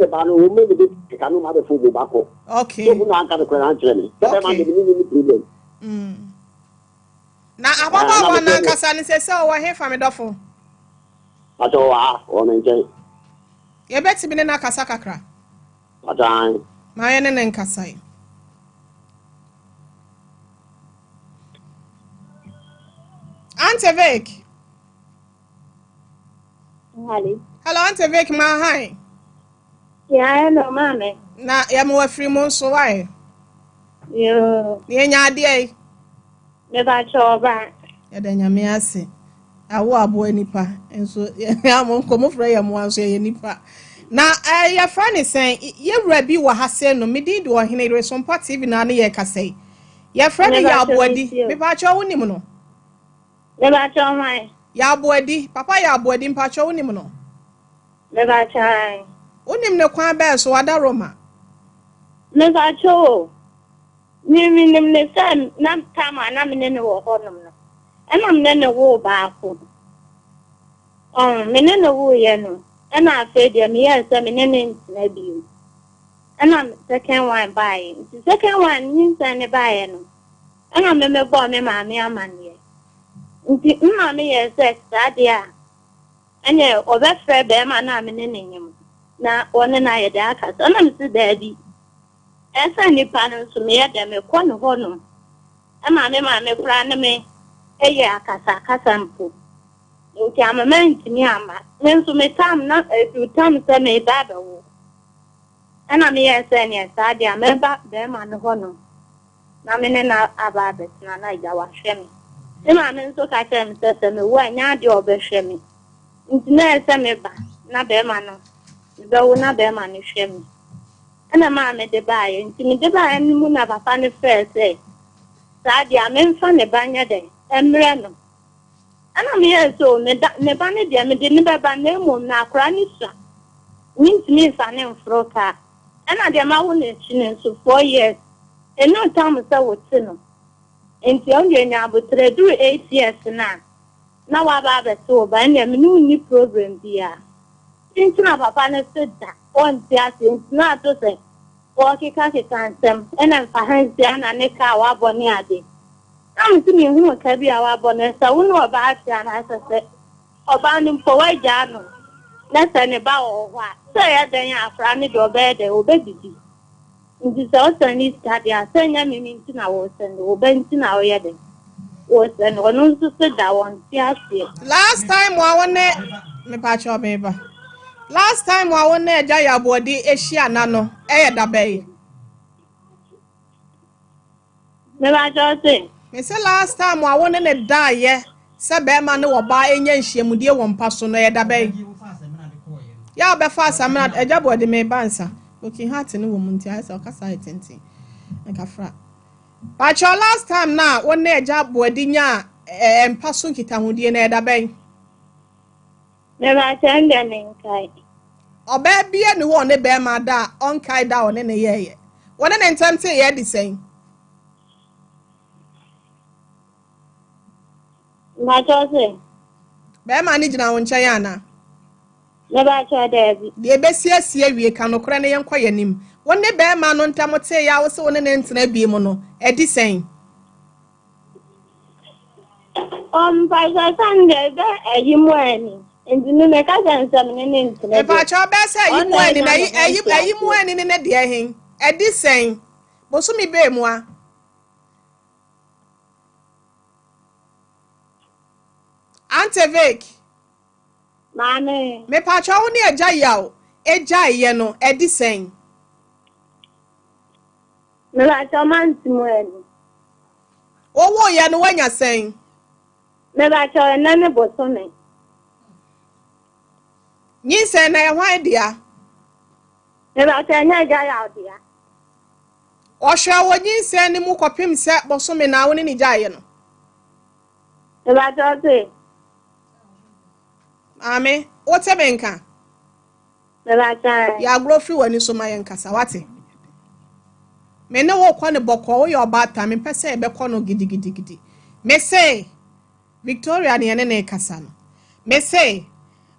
the banner will maybe become another food back. Okay. So, I'm going to answer me. Now, about one Nankasan says, so I hear from a duffel. But oh, maintain. You bet to be in a Casacra. But I'm My enemy and Casai. Auntie Vic. Hello, Auntie Vic, my hi. yeah, no, mammy. Now, you're more free months away. You Near day. never saw back. Then you may say, I will boy nipa, and so I'm come over here once a nipa. Now, your friend is saying, you Rabbi wa Hassan, no, me did or he made some parts even on the year say. Your friend, your body, me pacho unimono. Never saw my. Ya body, papa ya body pacho unimono. Never try. Unim no kwa bear so ada Roma. Never show. Nimim the sun, not time, and I'm in the war. And I'm then a war back. Oh, men in the war, you know. And I said, yes, I'm in any maybe. And I'm second one buying. The second one, you send a buying. And I'm a boy, mammy, I'm money. Mammy says that, yeah. And yeah, or that fair bear, man, I'm in him. Now, one and I at that, and I'm so daddy. As any panels to me at them a corner honor. And mammy, plan me. A year, Casampo. You can a man to me, men to me time not a few times I may babble. And I'm here saying, yes, I remember them on the honor. Now, men about it, and I was shaming. The man so catch them, says, and the way now you'll be shaming. It's not a member, not their man. Though not their man is shaming. And a man made the buy, and to me, the buy and moon have a funny fair say. Sadia, men funny banya day, and Mirano. And I'm here so, Nebani, dear, me didn't never name now, Cranisha. Means me, son, and froka. And I am my own in so 4 years. And no time is so sin. And the only now, but they do 8 years now. Now I've a so by any new program, dear. Thinking of a panel said that one theater not to say, walkie can't them, and I'm for hands down and a car bonniadi. I'm seeing who can be our bonnet, so we know about you, and as I said, about him for a journal. That's an about or what. Say, then you are friendly to obey the obey. It is also need study, I say, I mean, to our send obey to our wedding. Was and one also said that one, yes. Last time, one me pacho baby. Last time, one jaya body, Asia nano, da bay. Never just say. Me say last time, one in a die, yeah. Sabema no buy any shemudi one person, da bay. Ya be fast, I'm not a job where they may bansa. Looking hard in a woman, I saw Cassa tinting. And Cafra. But your last time now, one day job wedinya mpaso nkitahudie na eda ben. Never attend any kind. Oba bia ne wo ne be ma da on kai da one ne ye. One na ntamte ye di sen. Ma chose. Be ma ni gina wo ncha ya na. Never try Debbie. De be sie wie ka no kora ne yenko yanim. One ne be ma no ntamote ya wo se one ne ntena bi mu no edi sen. By the Sunday, you money. And you make us answer me. If I try best, you money, you money in a dear hing. At this saying, Bosumi be moi. Ante Vic, Mammy, me patch only a jayao, a jayano, at this saying. No, I tell man to money. Oh, yan when you're saying. Never tell none but something. Yin say na why dia. Never tell no guy out there. O sha wo yin say ni mu kopim se bosome na woni ni jaye no. Never tell say. Ame, o te benka. Never tell. Ya agro free wani so mayen kasa wate. Me ne wo kwa ne bokọ wo yo bata me pese e be kọ no gidigidi. Me say Victoria ne ne kasa no. Me say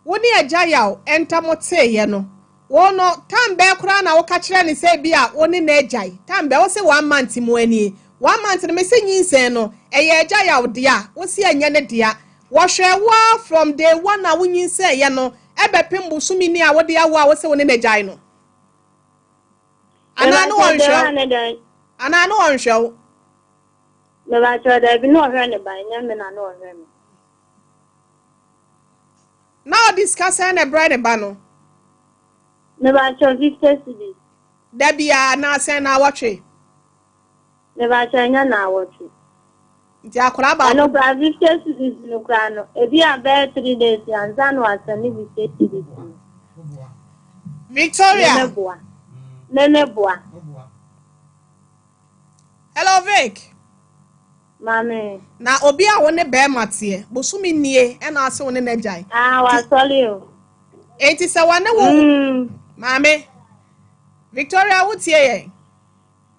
woni agya yaw entamote ye no wo no tambe kura na wo ka kire ne say bia woni na agyai tambe wo say 1 month mu ani 1 month ne me say nyinsen no eye agya yaw dia wo si anya ne dia wo hwe wo from day 1 na wo nyinsen ye no ebepem busumi ni a wo dia wo a wo say woni na agyai no ana no won hwe ana no won hwe Never tell there be no hwe ne by nyame na no hwe me. Now discuss and a bride bano. Never tell 50 cities. Debia na say na watch. Never tell na watch. Dia kura ba. I know 50 cities no krano. E bi about 3 days and zan was any 50 cities. Victoria. Nene boa. Hello Vic. Mame. Na obi a woni be matie. Bosumi nie e na ase woni na jai. Wa sorry o. Enti se wane wo. Mame. Victoria wutie ye.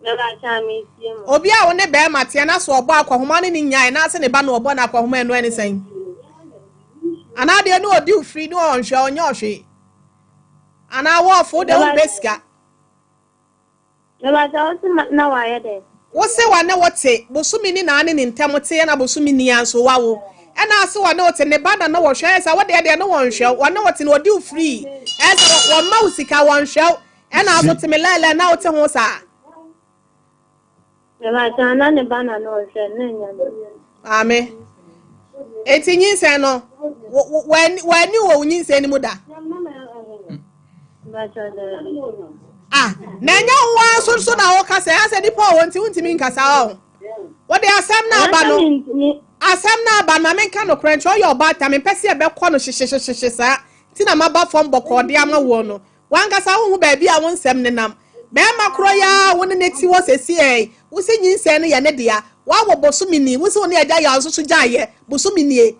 Never tell me see mo. Obi a woni be matie na so obo akwahoma ne nyai na ase ne ba na obo na akwahoma eno ani sen. Ana de no odi free no onhwe onye ohwe. Ana wo fo de wo beska. Never tell na wa ye de. Wo se wane wote bosumi ni na ane ni ntamote na bosumi ni anso wawo ena ase wane wote ne bada na wo hwe esa wo de no won hwe wane wote no odi free esa wo ma usika won hwe ena aso te me lele na wote ho sa Never tell na ne bana no hwe na nya. Ame eti nyinse no wani wo nyinse ni muda na nya nwa so na wo kasa ya se dipo wonti untimi nkasa o wo de asem na aba no menka no krencho yo bata me pese e be kọ no hyehyehye sa ti na maba fom boko de ama wo no wankasa hu ba bia won nsem ne nam be makro ya won ne ti wo sesi e wo se nyinse no ye ne dia wa wo bosumi ni wo se won agya ya so jaye bosumi ni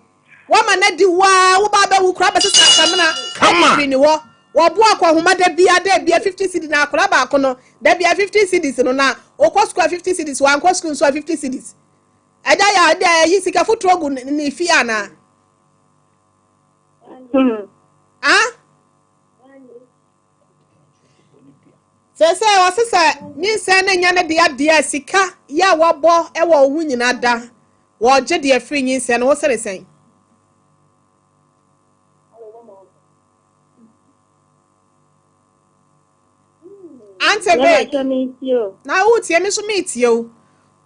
wa ma na di wa wo ba ba wu kra be se samna kama ni wo Wabu akwahoma da bia 50 cedis na akora ba akono da bia 50 cedis no na okosku 50 cedis wan kosku nso 50 cedis aja ya da yi sika futrogu ni fi ana sese wasesa ni se na nya na dia sika ya wabo e wo hu nyina da wo je de afri nyin se no wo sere sen Ante be na utie mi so metie o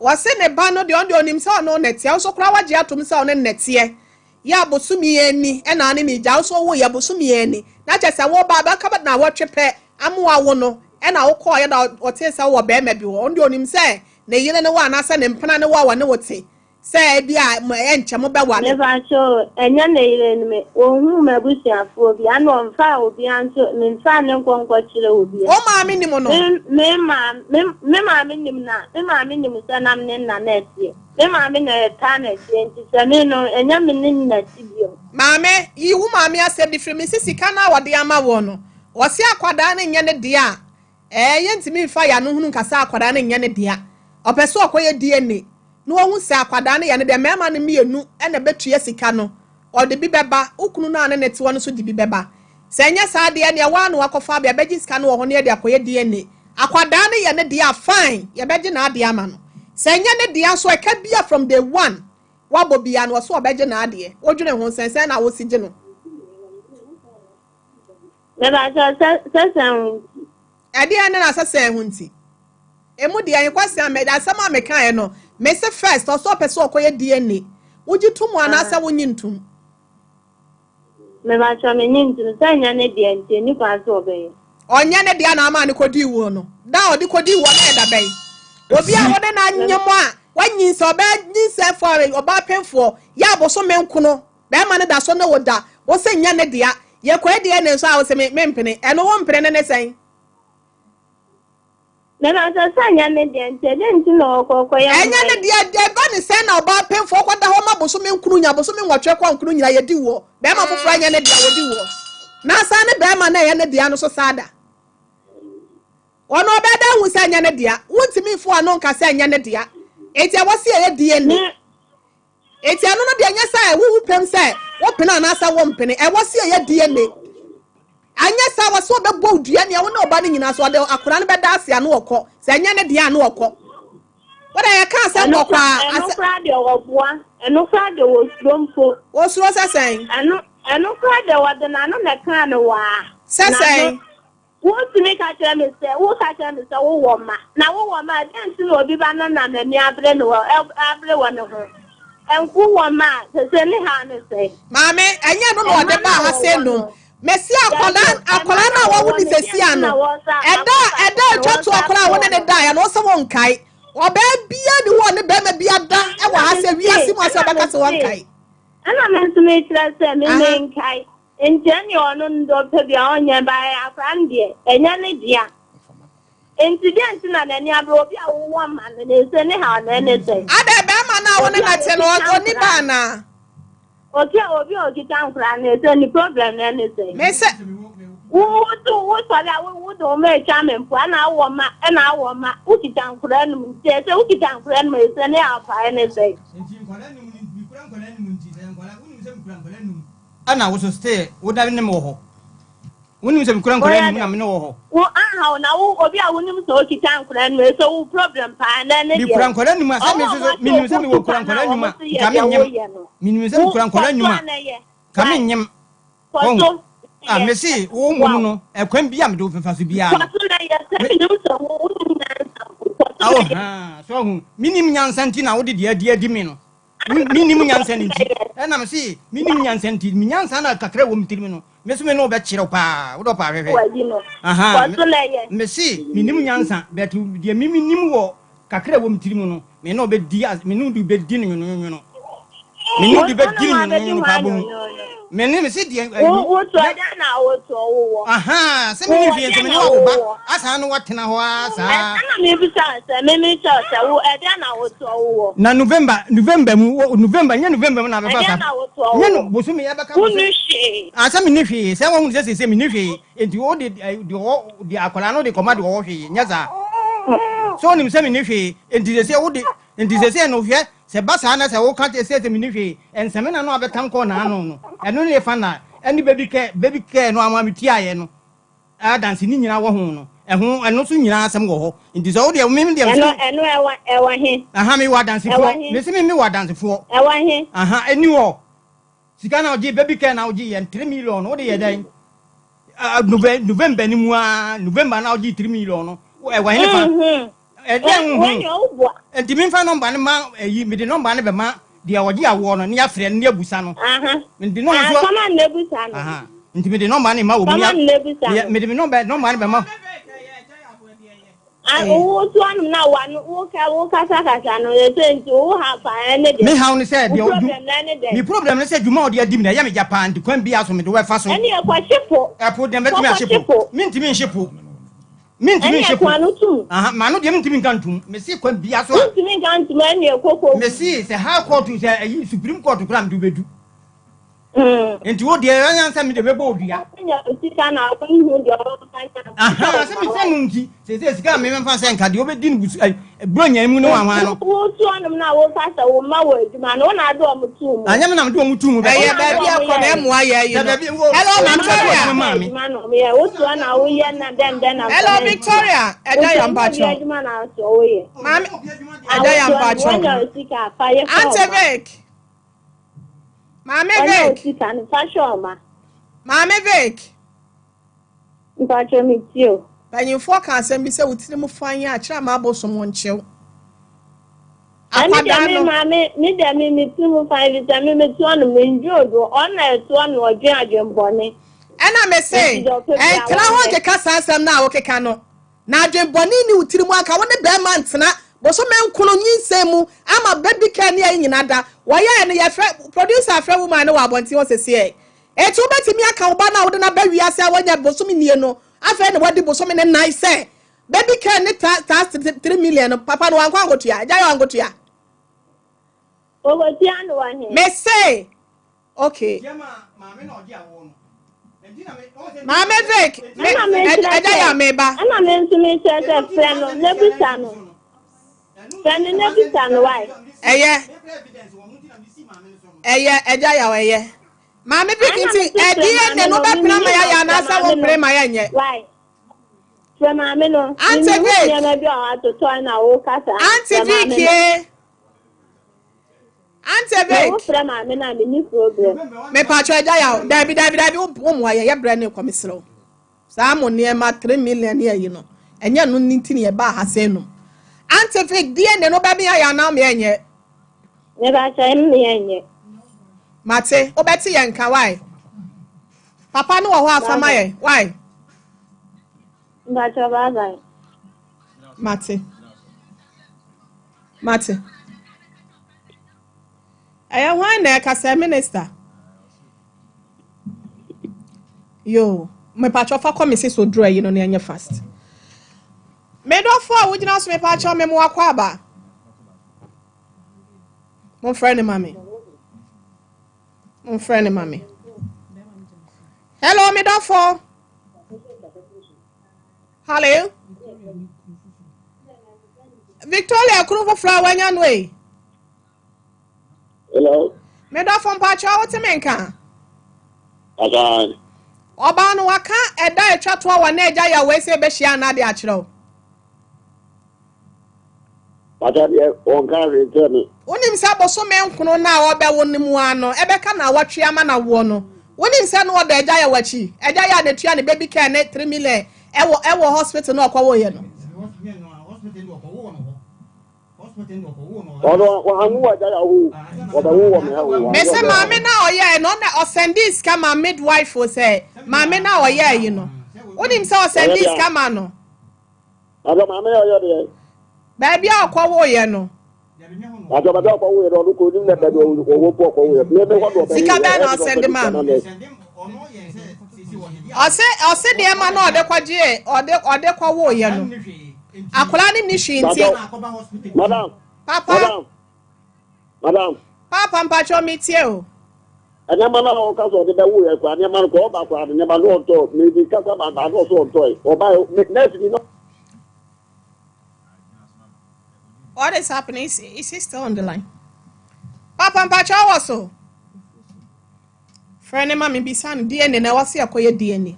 wose ne ba no de onim se ono netie so kra waje atom se ono netie ya bosumi ani e na ane mi ja so wo ya bosumi ani na che se wo ba ba ka na wo twepe amwa wo no e na wo ko ya da ote se wo be ma bi wo onde onim se na yire ne wa na se ne mpana ne wa ne wote say bia mo enche mo be wale never show enya na ire me ohun mabusiafo obi ano mfa obi anso me mfa ne nkonko kire obi o ma me nim no me ma me nim na me ma me nim sanam ne na na tie me ma me na ta na tie nti se me no enya me ne na tibio maame yi wu maame ase bi free me sisika na wode ama wo no wo se akwada na nya ne dia ye ntimi mfa ya no hunu nkasa akwada na nya ne dia opeso okoye DNA no wo hu se akwada na ya ne dia mema ne mienu na betue sika no ode bi beba ukunu na ne nete wo no so di bi beba se nya sa de ne wa no akofa bia beji sika no wo ho ne dia akoye DNA akwada na ya ne dia fine ye beji na ade ama no se nya ne dia so e ka bia from day one wabo bia no so obeje na ade odwene ho sense na wo sije no never say ade ane na asase ho nti emu de an kwase ameda asama meka e no me se first so person okoye DNA woji tumu anasa wonyi ntum me ba cha me nyintu sanya ne de nti ni kwa so obe onya ne de na ama ne kodi wo no da odi kodi wo na da bai obi a wode na nyemo a wanyi so ba nyi se for oba penfo ya boso menkuno be ma ne da so na woda wo se nya ne de ye kwa de ne so a wo se me mpene eno wo mpene ne sen never say sanya ne de nti no kokko ya enya ne de ba ne sen na oba penfo kwada ho ma boso menkunu nya boso men watwe kwa nkunu nyira ye di wo be ma foforo nya ne de wo di wo na sa ne be ma na ye ne de no so sada ono beda hu sanya ne de wuntimi fo ano nka sanya ne de eti awose ye DNA eti anu no de anya sa wu pem se wo pena na sa wo mpene e wose ye DNA anya sa wose obebo dua ne wo na oba ne nyina so de akora ne beda ase anu okọ sanya ne de anu okọ wada ye ka sa nkokwa anu fra de oboa anu fra de wo slompo wo suro sesen anu fra de wo de na no na kan no wa sesen what to make a tell me say wo ka tell me say wo woma na wo woma den ti no obi ba na na ni abre no abre wo no ho enku woma se ni ha ne say maame anya no no de ba ha se no mesi akola na wo wudi sesi ano eda twatu akola wo ne da ya no so won kai oba bia ni wo ne be ma bia da e wa ha se wiase mo ase ba ka se won kai ana men to me tell say me men kai Enjani ono ndo pebia onye ba afrandie enya ne dia incident na nani abro obi awo ma ne se ne ha na ne se ada be ma na wona na te no oni ba na obi okita nkra na se ni problem na ne se me se wo sala wo do me chame mpo na awo ma ukita nkra nu se ukita nkra nu se ne afa ne se ana wo so stay wo da ne mo ho woni se mkura nkura ni na me no ho wo aha na wo obi a woni so kita nkura ni so wo problem pa na ne bi kura nkura ni ma sa me so minimum se me wo kura nkura ni ma ka me nyem minimum se kura nkura ni ma ka me nyem ah me si wo mu no ekwan bi am do fefa so bia no so hu minimum nyansanti na wo de di me no minimum nyansanti na me si minimum nyansanti mi nyansa na kakra wo mtiri me no me no be chiro pa wo do pa hwehwe aha me si minimum nyansa betu de minimum wo kakra wo mtiri me no me no be di me no du be di no no me no du be di no pa bo me ni me si di wo to ada na wo to wo aha se me ni fi se me wo ba asa no watena ho asa ana me bi sa se me cha wo ada na wo to wo na November nya November na be fa sa nya no bo so me ya baka wo ni hwe asa me ni hwe se wo se me ni hwe enti wo de akola no de komade wo hwe nya za so ni se me ni hwe enti se wo de enti se no hwe se basa na se wo ka te se me ni hwe enseme na no abetan ko na ano no eno ne fa na eni baby care no ama metia ye no a dance ni nyina wo ho no eno so nyina asem go ho enti so wo de me de eno ewa he aha me wa dance fo me se me wa dance fo ewa he aha eni wo sika na oji baby care na oji ye 3 million wo de ye dan November ni mu a November na oji 3 million no ewa he fa enti me fa number ne ma yi me de number ne be ma de oji awo no ne ya frɛ ne abusa no enti no so sama ne busa no aha enti me de number ne ma wo me ya me de number ne be ma Who to one now one who can no say to have any me how ni said the problem is said you more dear dimna ya me Japan to kwan bia so me do we fa so any a kwashifo apo dem betimi ashipo minti shipo ma no dem minti kantum me si kwan bia so minti kantum any ekoko me si se high court say supreme court kram do bedu enti wo de yansa me de bebo odua anya sika na hu de se me se nunti se sika me memfa se nka de obedi ni busu bronya mu no wanwan no wo tu anum na wo fasa wo ma wo aduma no na do omutu mu anya me na do omutu mu be ya ba bia ko na mu aye yi hello Victoria wo tu na wo ye na den na hello Victoria eja ya mpacho aduma na so wo ye mami eja ya mpacho Auntie Vic Mame Vic Mame Vic Mpacho mi tio banyimfo ka asem bi se wutiri mu fanya a kira ma abosom wonchew apadano mame mi de mi timu fanya vitamin mi tu anu mi njodo ona etu anu odwen adwenbone ena me say kra ho ke ka asem na wo keka no na adwenbone ni wutiri mu aka woni be ma ntena boso menkuno nyinsemu ama baby can ya nyina da waya ne ya producer afra woman no abonti wo sese etu betimi aka wo ba na wo na ba wiase awanya boso mi nie no afa ne wadi boso mi ne nice baby can ne ta 3 million papa no wankwa ngotua aja yo ngotua ogotia no wahe me say okay mama na oji awo no mama Vic aja ya meba ana me ntumi chese friend no nebisa no friend nebisa no why eja ya weye mama Vic nti edie ne no be pina ma ya na sa wo pre ma ya nye why mama no Auntie Vic na bi o atoto na wo kasa Auntie Vic Auntie Vic mama na me problem me pa cho eja ya David wo mo ya bre ne komisro sa mo ne ma 3 million ya yi no enye no nti ne ba ha se no Auntie Vic die ne no ba bi ya na me enye ne ba cha me enye mate obeti ye nka why papa no wo ho afama ye why ba cha ba ga mate aya why na ka say minister yo me pa cho fa come so draw yi no na enye fast me do for wo gina so me pa cho me mo akwa aba mon friend mami hello me do for hello Victoria kuru for flower nyan way hello me do for pa cho what me nka agan oba no waka eda etwa to wa na eja ya we se be hia na de akireo Pata de on ka return. Wonim se aboso menkuno na obe wonimu ano ebe ka na watwe ama na wo no. Wonim se no oda eja ya wachi. Eja ya de tua ne baby care ne 3 million ewo hospital no okwa wo ye no. Odo wa anu wa ja ya hu. Oda wo me ha wo. Me se mama na oye no na osendis ka ma midwife o se mama na oye yi no. Wonim se osendis ka ma no. Ado mama oye de. Baby akwa wo ye no. Ajo ba akwa wo ye no ko nim na baby wo po akwa wo ye. Me ho do. Sika ba na send man. Ose de ma na ode kwaje ode kwa wo ye no. Akola ni hwinti. Madam. Papa mpacho mitie o. Anya ma na o ka so de ba wo ye kwa anya ma ko ba kwa anya ma no to me bi ka sa ba no so to o ba next you know. What is happening? Is he still on the line? Papa mpacho also. Friend mama bisan DNA na wase akoye DNA.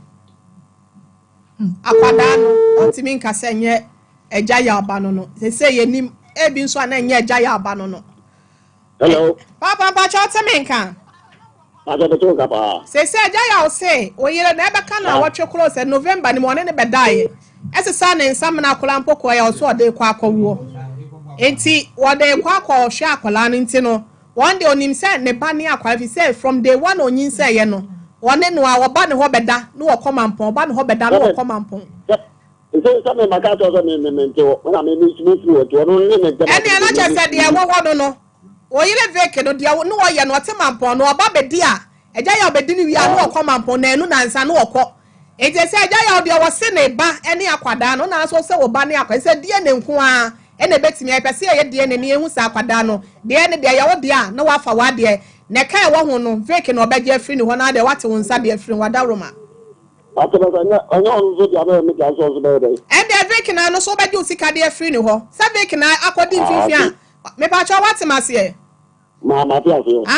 Akwada no ontimi nkase nye eja ya aba no se ye nim ebi nso ana nye eja ya aba no. Hello. Papa mpacho temenka. Ajo de to ka pa. Se eja ya o se oyere na ebe ka na watwe close November ni mo ne bedae. Esesa na nsam na akola mpoko ya oso ode kwa akọwuo. Enti wode kwa akọ hwe akola no nti no one day onim se ne ba ne akwa fi say from day one onyin say ye no one no a wo ba ne ho beda no wo koma mpon ba ne ho beda no wo koma mpon Some Macato when I made me through to and the other said, "Dear, what no? Or you vacant, or dear, no, you're not a man pon, or Baba dear. A jaya bedini, we are no common pon, and no co. It is a jaya, there was sin a ba, any aquadano, and also so baniac. I said, dear Nenqua, and a bet me, I see a dear and near who's aquadano. The end of the hour, dear, no one for what dear. Neka one vacant or beg your friend when I the water on Sadia friend Wadaruma. I know the other make And they're vacant, I know so bad you see Cadia friend who. Some vacant, I according to me, but what's a massive.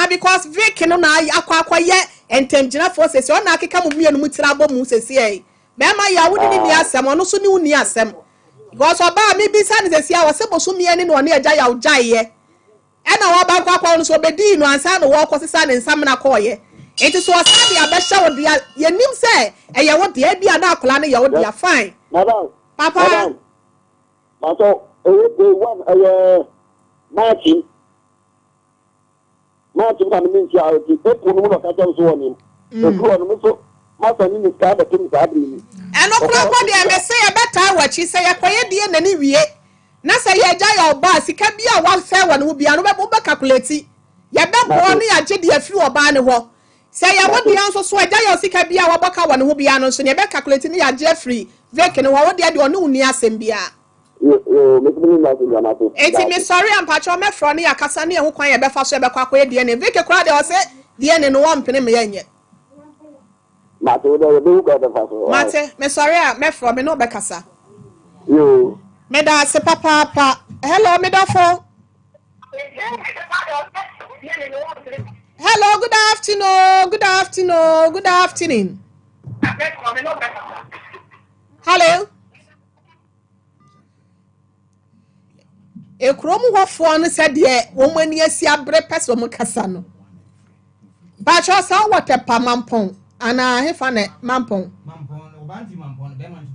Because vacant on I aqua yet and Temjina forces your Naki come with me and Mutrabo Muses here. Mamma, ya wouldn't be near some, or no so new near some. Because about me, be sons as I was supposed to me anyone near Jaya Jay. And our Baba so bedino and son walk was the son in Samana Koye. It is what I best show the your name say, and you want the idea now, Colana, you would be fine. Papa, Martin means you are the people of Catalan's warning. The Master in the sky, the things are doing. And no problem, I may say a better what she say, a quiet dear and any Nasa ya jaya oba sika bia wa fe wa no bia no be calculate ya be bo ne ya je de afiri oba ne ho se ya wo dia nso so jaya sika bia wa baka wa ne ho bia no so ne be calculate ne ya je afiri veke ne wo dia de ono uni asem bia eti me sorry am pacho me fro ne ya kasa ne ho kwan ya be fa so be kwa kwa de ne veke kra de o se de ne no wo mpene me yenye mate me sorry am me fro me no be kasa yo Meda se papa. Hello, Medafo. Hello, good afternoon. Good afternoon. Good afternoon. Hello. Ekromu hofo no said ye womani asi abre pese mo kasa no. Ba cho sa watepa mampon ana hefa ne mampon. Obanti mampon be man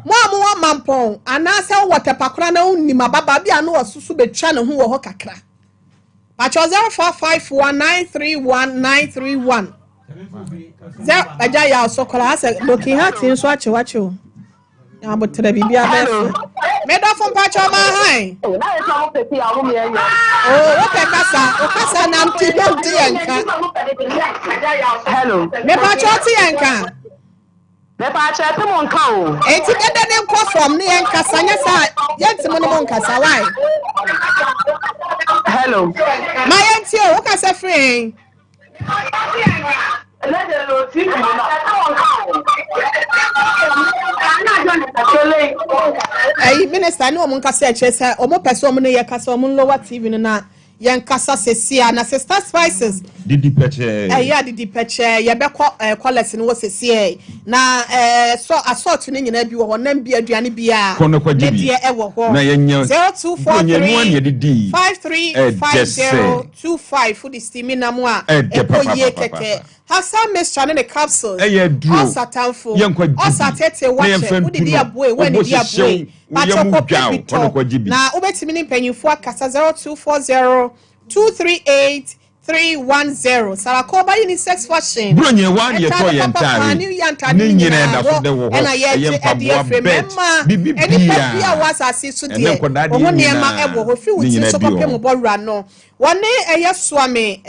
Mwa mampon anasa watepa kra na unni mababa bia no osusu betwa ne ho wo ho kakra. Pa cho 0454931931. Aja ya sokola ase doki hati so ache wache. Ya botre bibia be. Me do fon pa cho ma han. Oh, o kasa na mti do di enka. Hello. Me pa cho ti enka. Me pa chat mo nka o. Enti dede ne nko from ne nkasa nya sa yenti mo no nkasa why? Hello. Ma yenti o kasa free. Hey minister no mo nkasa chese o mo pese o mo ne ye kasa o mo lower TV no na yen kasa sesia na sister spices didi peche ya didi peche ye be quality no sesia na so assault ni nyina bi wo ho nam bi aduane bia ne die e wo ho na yenya 0243 535025 for the steaming na mo a ekoye keke Hasa mestra ne capsules osatanfo osatete wache udidi aboe wani di aboe na ubetimi ni mpanyinfo akasa 0240238310 Sarakoba unisex fashion bronye wan ye to yentare ni nyina da so de wo ho ye mpaboa bibia wasase so de wo nema ebo ho fi wuti so kopem borura no wone swame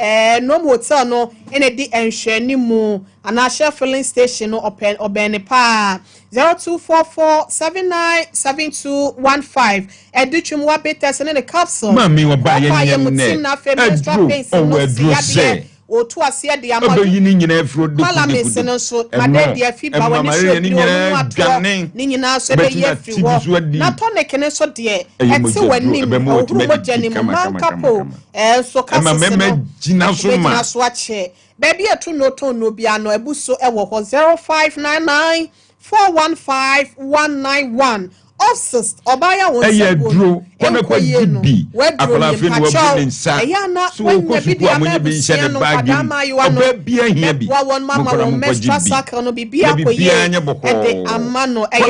no motel no ene di enhwani mu anasha filling station no open obene pa 0244797215 edutwum wa betes ne capsule mami wa ba ye na famous strappings no otu ase de amado obeyi nyina afro de malamese no so made de afiba woni so bi onu ato ni nyina so be ye fi wo na to ne kene so de eti wanim ohuru mo jani mo mankapo so kase no jina so ma so ache baby etu no to no bia no ebuso e wo 0599415191 Obsessed Obaya won say dro wona kwa gibi akola fe no wabu nsa so ko su amunye bi nse de bag oba bia hia bi won mama won mestra saka no bibia koye e de amano e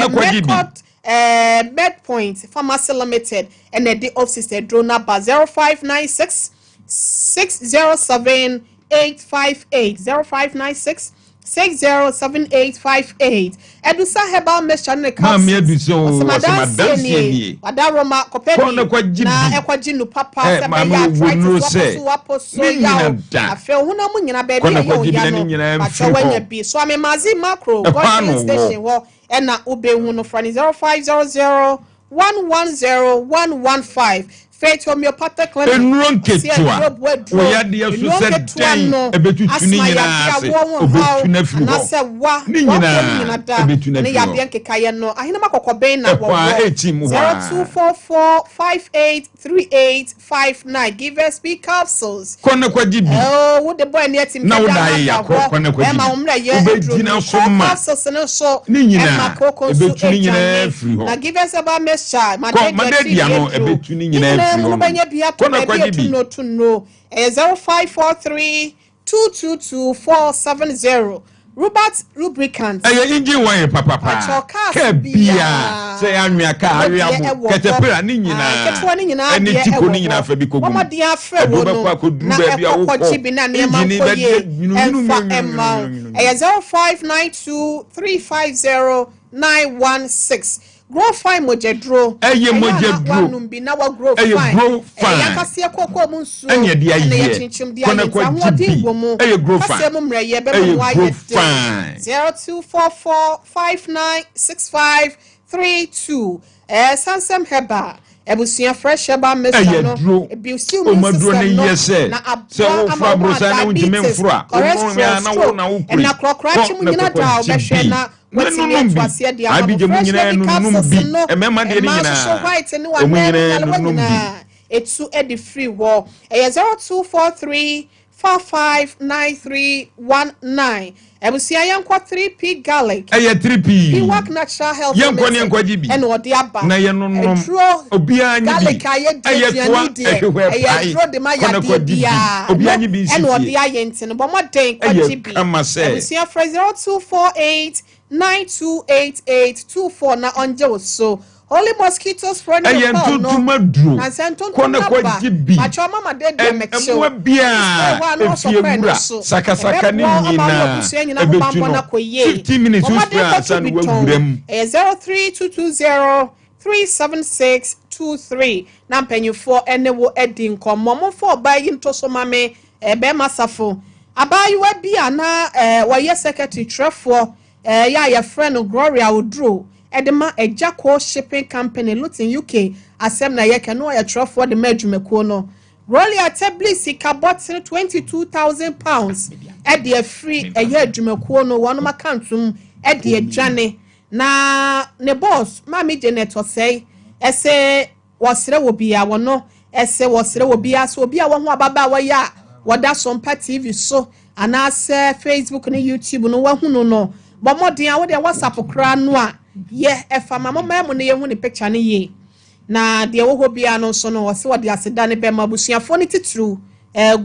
med point pharmacy limited and the obsessed dro number 0596 607 858 0596 607858 Edusa Herbal mixture ne capsules Osamadansi Wadaroma kopedi na ekwaginu papa se be ya try to waposo ya afi huna mu nyina be bi yo ya no atwanya bi so amemazi macro government station wo na ubehu no frani 0500 110115 Faith homeopathic clinic. Enron ketua. Oya de so said den ebetutuni nyina ase. Obetuna firi ho. Na se wa. Ni nyina ebetuna firi ho. Ne ya bien kekaye no. Ahina makokoben na wo. 0244583859. Give us speak capsules. Kona kwa jibi. Oh, wo de boy na etim. Na wo na ya kona kwa jibi. Obedina so ma. Capsules no so. Ni nyina ebetuni nyina firi ho. Na give us about message. Madedi ano ebetuni nyina. Kona kwa jibi 0543222470 Robert lubricant engine wine papa kabia say anwia ka awiamu ketepera ni nyina eni tipo ni nyina fa bi kogu momodi afa wo no na ekokojibi na ne mankoye enfa emma 0592350916 grow fine mojedro eye mojedro numbi na wa grow fine yakase kokko mu nsu ene de aye chinchim de aye eye grow fine kase mu mreye be mu wa ye 0244596532 Sansem Herbal Ebusia fresh Herbal mixture no ebusi mu system na abro amabrosa na untime mfura na wo na krokra chimu nyina da obehwe na wati me to ase de abije mu nyina nunum bi emema de nyina so white ni wa na etu edi free wall 0243559319 Ebusia yankwa 3p garlic 3p he work natural health yankwa ni yankwa jibi and odi aba na yenunum obia anyi garlic aye tro de ma ya de bia obia anyi bi and odi aye ntin bo moden kwa jibi Ebusia fresh 0248928824 na onje so Holy mosquitoes from the phone. Na senton kona kwa jibi. Acho mama de mexo. Emwe bia efiewura sakasaka ni nyina ebetuno 15 minutes usra san wagurem 032203763 na mpanyufo ene wo edi nkomo mo fo bayi ntoso mame ebe masafo abayi wa bia na waye secretary trefo ya friend Gloria Odro Edema Ejako Shipping Company Luton UK asem na ye kanu ya trofo de madwumako no Rolia Tablisi ka bottle £22,000 e de free eye adwumako no wono makantum e de adwane na ne boss mami Janet osei ese wasere wo bia wono ese wasere wo bia so bia wo ho ababa wa ya woda Sompa TV so anase Facebook na YouTube no wahunu no bomodin a wo de WhatsApp kra no a ye efa mama mu ne yehu ne picture ne ye na de wo ho bia no so no wo se wo de aseda ne be mabusuafo ne titru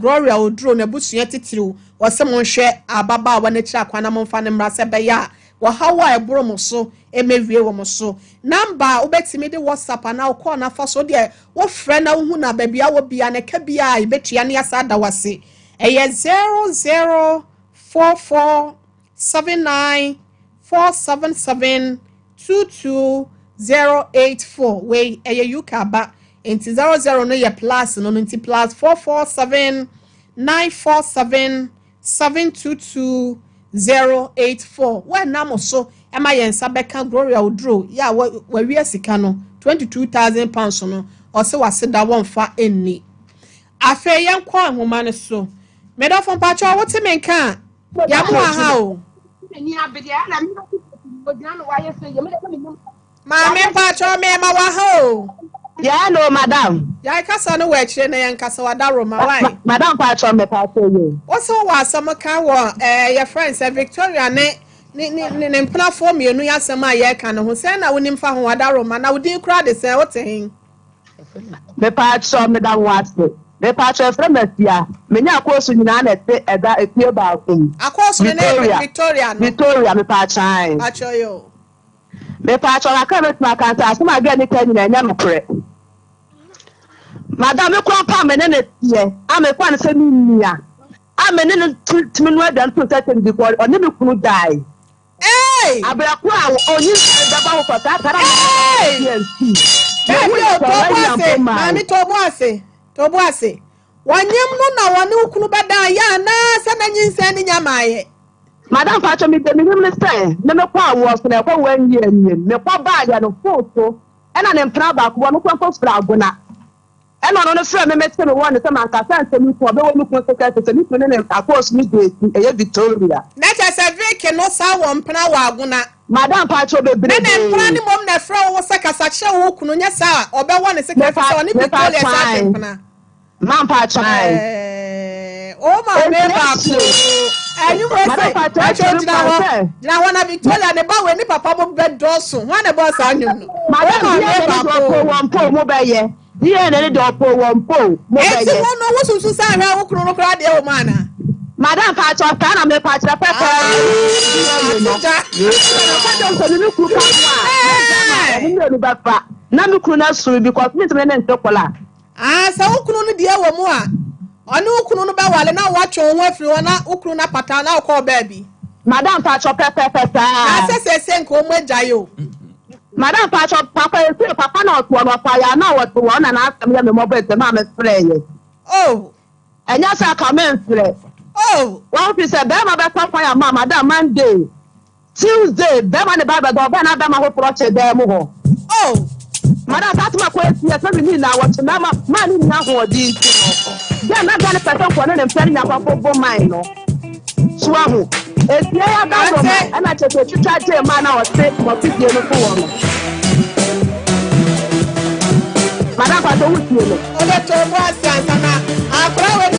Gloria Odro na busua titru wo se mo hwe ababa wa ne kira kwana mo fa ne mra se be ya wo hawa ebro mo so emewie wo mo so number obetimi de WhatsApp na wo call na fa so de wo frɛ na wo hu na ba bia wo bia ne ka bia ibetua ne asada wase 00447947722084 we yukaba enti 00 no ye plus no enti plus 447947722084 when namo so ema yensa beka Gloria Odro ya wawie sika no £22,000 no ose waseda wonfa enni afa yankwa ahoma ne so medafon pacho wote menka ya mo ha o ni abedia na mi odina no waye se ye me ma me pacho me ma wa ha o ya no madam ya kasa no wa kire na yankasa wadaro ma why madam pacho me pacho ye wose wa asomka wo your friends Victoria ne platform yenu ya sema ye ka no ho se na wonim fa ho wadaro ma na wodin kra de se wote hin me pacho me da wase me pacho fremesia menya akoso nyina na te eda epie ba akom akoso ne Victoria me pacho pacho yo me pacho la ka me tuma kan sa ma ga ni ka nyina nya nokre madam me kwa pa me ne tie a me kwa ne se ni nia I'm a little timid than to set him before or never could die. Hey! I be a crowd on you about for that. Mami Tobuase. Wanyem no na wani ukunu bada ya na sana nyinsa ni nyamaye. Madam Pacho me the minimum say, never power was na kwa 1 year me kwa bag ya no photo. And an empra back one kwa fragona. And on the frame, I met me one time and I can't tell you for the one who was the name of course me Victoria. That is a very cannot sound Pnawaguna. Madam Pacho be then planning mom na fro was like a such a walk no yesa or be one second on it. Man Pacho. Oh my neighbor. And you were saying, now one of Victoria the bar when the papa bed doors one about Sanyo. Madam one po mobile. Yeah, and any dog for one pole. Everyone knows who say how Kuno cried the old man. Madam Pacho, can I patch a pepper? Namukuna sui because Miss Menon Tokola. Ah, so Kuno dear Wamoa. I know Kuno Bawal and now watch on what you are not Ukruna Patana or call baby. Madam Pacho Pepper. I say, come with Jayo. Madam Pacho, Papa is Papa not one of fire now what one and ask me the mobile the mamma's playing. Oh, and yes, I come in. Oh, well, he said, Bama better fire, Mamma, that Monday. Tuesday, Bama the Bible, Bama who project them. Oh, Madam, that's my question. Yes, let me now watch Mamma, money now for these. They're not going to person for them telling you about mine. Swallow. It's yeah, and I just try to man or say for 50 years. Madam, I don't know. Oh, that's all right, Santana. I'll pause.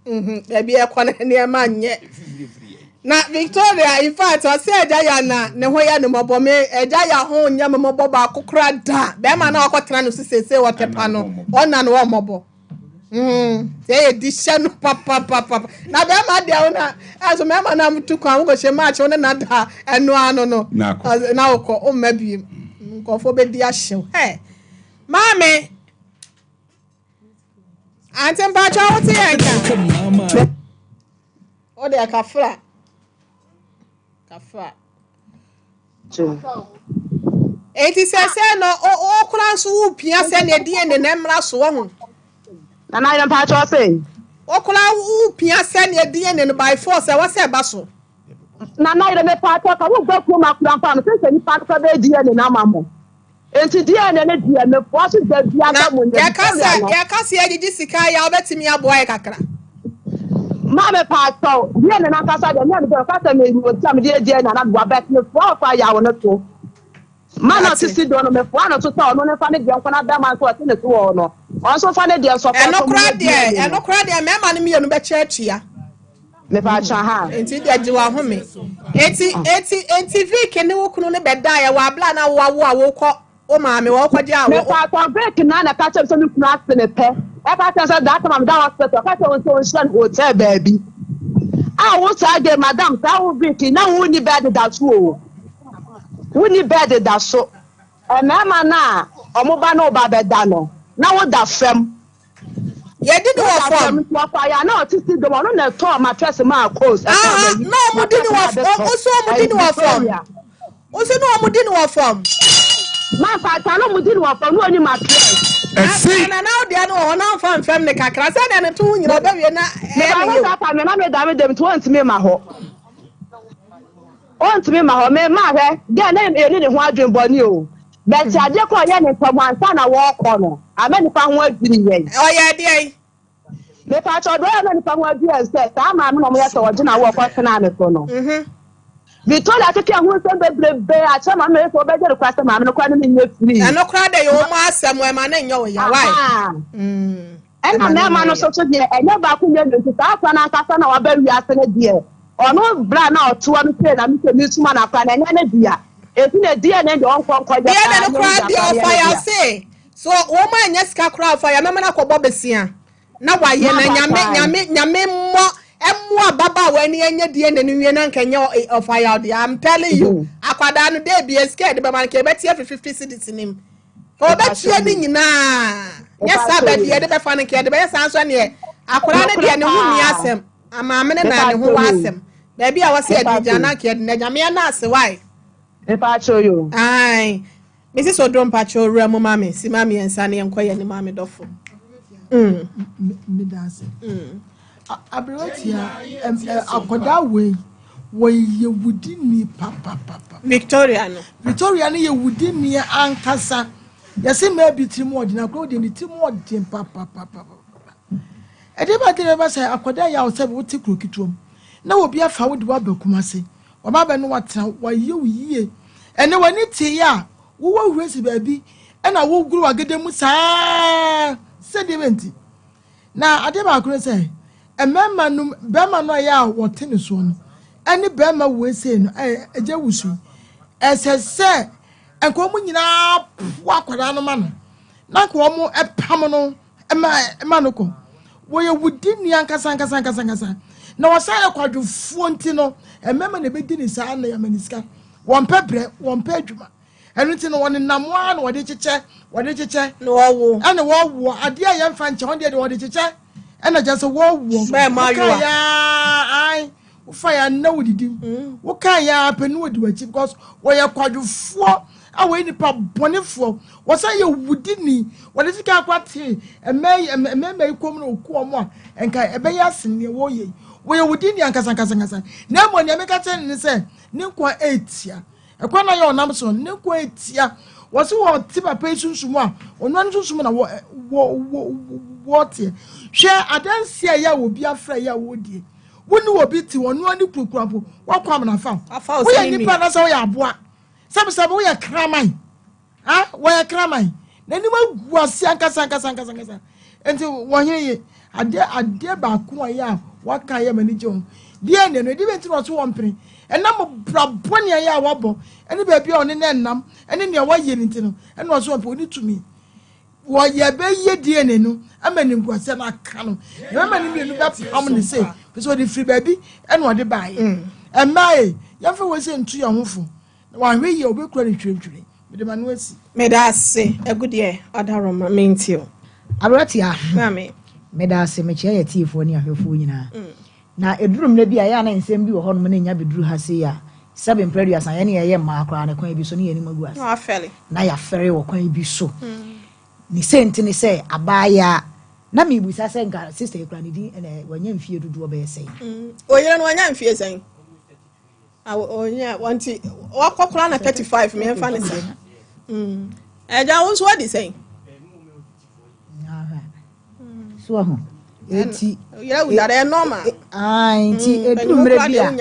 Baby, I can't near man yet. Na Victoria, in fact, I said Diana, Nehoya no mobome, a Jaya home, Yamamoba, Cocrada, Bema now got trying to say what a panel, one and one mobile. Say edition, papa. Now, Bema down as a member number 2 come, go she match on another, and no. Now, oh, maybe go for the show. Hey, Mammy. Auntie Bacha, what's the oh, they are Kafra. It is a sen or class who Pias and a dear and the Nemra Swan. And I am Pacha saying, Okula who Pias and a dear and by force, I was a bustle. Nana, the Pacha, I will go to my grandfather, since any part of the dear and Amamo. And to dear and a dear, the forces that Yakasi, Jessica, I'll bet me a boy cacra. Mamma Pacho, dear and Akasa, the never got me with some dear Jen and I'm back in the 4 fire on the 2. Man, to sit on the 1 or 2 town, only funny young one of them I got in the 2 or no. Also, funny dear, so I no cry there, and no cry there, mamma and me on the church here. Me Pacha, and it you are home. 80 can walk on the bed die while Blana walk. Oh, mammy, walk with you. Me breaking 9 a catch of some cracks in a pair. Ever said that I'm down hotel, baby. I was again, madam, that will be now only bad that so. Wouldn't bad that so. And mamma now, or Mobano Babedano. Now what that fem? Yeah, didn't know I know to see the one on the top, my dress and my clothes. No, we didn't want also, we didn't want from. Also, no, we didn't want from. My father, we didn't want from only my dress. And now they are no one from the Cacras and 2 years old. I them to want to me my home. Want to me my home, my hair, their name ain't in one dream, but you. But I just call you from one son a walk on. I mean, if I want to be oh yeah, dear. The patch of the from what you said, I'm not yet original work on Canano. Victoria, I can't wait to be I tell my man for better question. I'm not quite in your free. I know cry that your master somewhere, my name, you're why. And I'm not man of social media, and you're back in the South and I can't know about you dear. Or no brand out to one thing, I'm a new man of an idea. It's in a dear and don't come quite the fire say. So, woman, yes, crowd fire, no man, I call Bobbesia. Now, why, Yame more. And Baba when you end the end and you can your fire. I'm telling you, I quite down day be scared, but I can bet you 50 cities in him. Oh, that's your thing now. Yes, I bet you had a funny kid, the best answer here. I could only get no ask him. I'm a man who asked him. Maybe I was here, Jana kid, Nejamia, why? If I show you, aye, Mrs. Odom Pacho, Ramo Mammy, see Mammy and Sunny and Quay and Mammy Doffo. Abrotia akoda we ye wudi ni papa Victoria ni ye wudi ni ankasa yesi maybe timo odina kro de ni timo odin papa e de ba de ba say akoda ya o se wo tikro kitrom na obi afa wo de wa bakumase wa ba be no watra wa ye wiye ene wani ti ya wo wo hwesi ba bi e na wo guru agedemu saa sedimenti na ade ba kro say Emma no ya wote ne so no ene bema we say no eje wusu esese enko mu nyina wa kwada no ma no na ko mu epam no ema no ko wo ye wudi ni ankasa na wasa ya kwadwofuo nti no emma na bedi ni saa na ya maniska won pebre won pedwuma enu nti no won namoa na wode cheche no wo ene wo ade ya mfa nche won de wode cheche ena just wo ai fire na wodidi wo kan ya penu wodi wachi because wo ye kwadwofo awe nipa bonefo wo say ye wudini wo de sika kwate emema ikom no ku omo a enka ebe ya sene wo ye wudini ankasa na mo ne meka tene ne se ne kwa etia ekwa na ye onam so ne kwa etia wo se wo ti papa sunsumu a onwan sunsumu na wo tie hwe adanse ya wo bi afra ya wo die woni wo bi ti wonu ani kukurampo wakwam na fa wo ya nipa na so ya aboa sabe wo ya kraman wo ya kraman na ni magu ase ankasa enti wo heye ade ba ko ya waka ya mani jom die ne no di benti no so wo mpere enam brabone ya wabo eni ba bia oni na enam eni ne wo ye nti no eni wo so wo ni tumi wo ye be ye die ne no amani nkwase na aka no amani bi no ba pam ne say so the free baby eni wo de bae emai ya fa wo se ntu ya hofo wa hwe ye obekura ne twentwere me de manu asi me da se agudie odaroma mentio abrotia mame me da se me chia ye tiefo ne ahwefo nyina na edurum na bi aya na nsem bi wo hono na nya beduru ha se ya 7 previous an ye ne ye ma akra ne kwan bi so ne ye ni magu ase no afeli na ya fere wo kwan bi so ni senti ni se abaya na mi busa se nka sister ekra ni di ene wanya mfie dudu obe se oyere no wanya mfie sen onya wanti wakokra na 35 me mfa ne se eja won so wadi sen so ho eti oyere udare normal enti edumre bia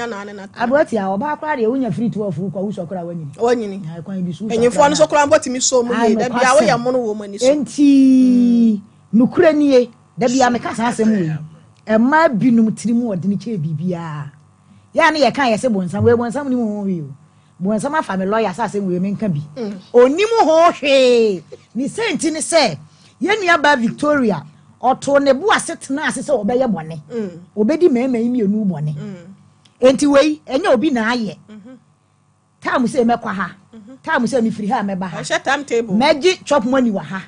aboti a oba akra de wonya free 12 kwa wuso kra wanyini ha kwan bi so enyifo no so kra mboti mi so mu ye da bia wo ya mo no wo mani so enti nukura nie da bia me kasa asem we ema binum tirimu odini che bibia ya ne ye kan ye se bonsam we bonsam ni mu ho wi bonsam afa me lawyer sa asem we me nka bi onimu ho hwe ni senti ni se ye nua ba Victoria oto ne bu asetena asese obeye bone obedi mema imi onu bone enti wei enya obi na aye time se mekwa ha time se mi free ha meba ha time table meji chop money wa ha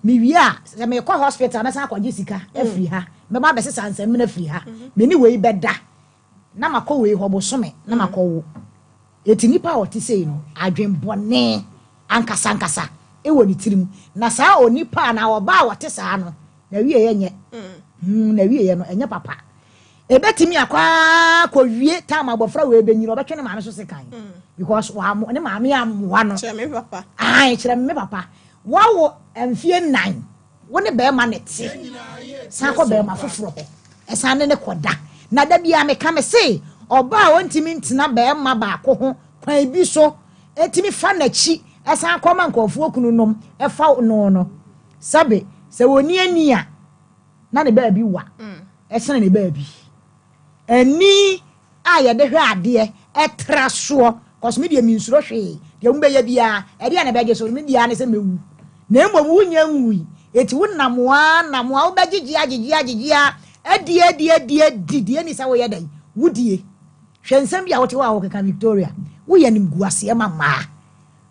mi wi a se me kwa hospital na sa kwaje sika e free ha meba be sesa nsem na free ha me ni wei beda na makọ wei hobosome na makọ wo eti nipa oti sei no adwen bone ankasa e woni tirim na saa onipa na oba wote saa no na wie ye nye na wie ye no enye papa ebetimi akwa ko wie time abofra we benyiro obetwe ne maame so sekan because wa ne maame amwa no chere me papa chere me papa wawo emfie 9 wo ne be ma ne te san ko be ma foforo ho esan ne koda na da bia me ka me say oba wontimi ntina be ma ba ko ho kwan bi so etimi fa na chi esan ko ma nkofo kunu nom efa no sabe se woni ani a na ne ba bi wa esene ne ba bi ani a ye de hwe ade etra so cause me de minsuro hwe de mbe ya bia e de na be je so me bia ne se mewu na emom wunya nwui eti wonamwa wo bagigi agigi adi ni sa wo ye dan wudie hwensam bia wote wa wo keka Victoria wo ye nim guase mama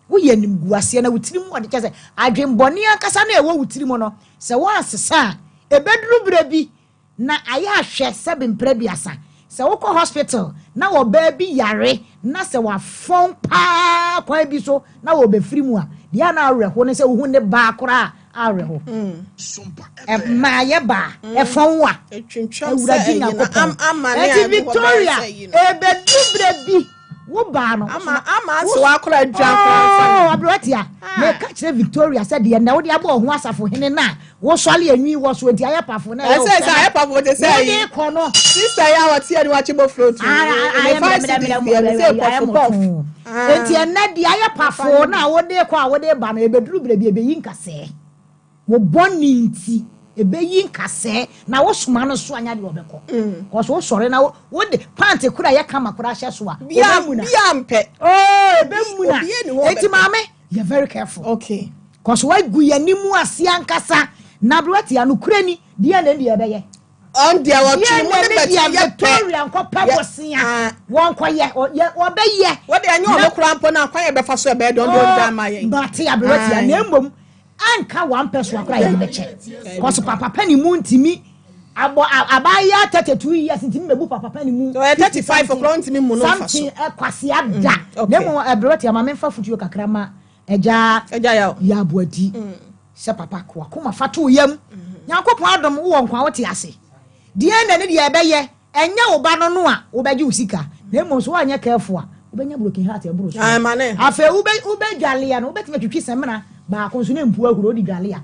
wo ye nim guase na wutiri mu ode kese adwenboni akasa na ewo wutiri mu no se wo asesa ebeduru brebi na aya hwe sebe mprebiasa se wo ko hospital na wo ba bi yare na se wa fon pa kwa bi so na wo be free mu a dia na areho ne se wo hu ne ba akora areho ma ye ba e fon wa etwintwam se amane Victoria ebedubre bi wo ba no ama so akora dwan abrotia me ka kire Victoria said de na wo de abo ho asafo hene na wo swale anwi wo so enti ayapafo na e say ayapafo de say yi kono sister ya wati ani wachi bo float enti na de ayapafo na wo de ko a wo de ba na ebedubre bi ebeyi nkase wo boni nti ebeyi nkase na wo soma no so anya de obeko cause wo sore na wo de pant kura ya kama kura hye so a bia mpe ebemuna enti mame you very careful okay cause wo gu yanimu ase ankasa na broti anu kurani dia na dia be ye on dia wo tiri mo ne beti ya Victoria nko pabosia won koye wo be ye wo de anya o kura mpo na kwan ye be fa so e be don da ma ye but ya broti ya na mbom anka one person akora ye be che cause papa pani mu ntimi abaya 32 years ntimi mebu papa pani mu 35 okro ntimi mu no fa so kwase ada na mo broti ya ma memfa futuo kakrama eja ya boadi se papa ko akoma fato yam nyankopon adom wo nkwa wote ase die na ne die beye enya wo ba no a wo beje usika na mo so anya careful a wo benya broken heart e bro so afa wo be dwale ya no wo betime twitwi semna ba ko so ne mpu ahuro di dwale ya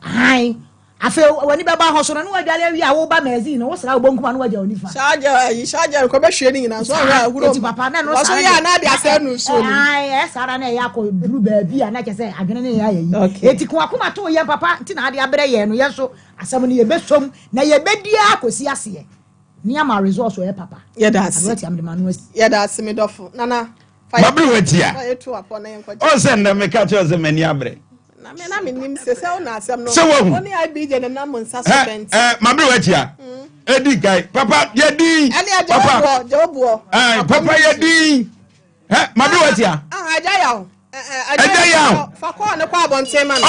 ai afa wani be ba ho so no wo dwale wi a wo ba magazine no wo sra wo bonkuma no waja onifa shaja ko be hwe ni nyina so ahuro ti papa na no so ya na dia se no so ni ai sara na ya ko duru ba bi a na ke se adwene ne ya yi eti ko akoma to ye papa nti na ade abre ye no ye so asam ne ye besom na ye bedia akosi ase ni ama resource ye papa ye das abati am de manu ye das me dofo nana Mabri wetia o se na me ka cho ze mani abre na me nim se se na asem no oni IBJ na na mo nsa so pent Mabri wetia edi guy papa ye di papa jobo papa ye di Mabri wetia ajaya fa ko ne kwa abonte ma no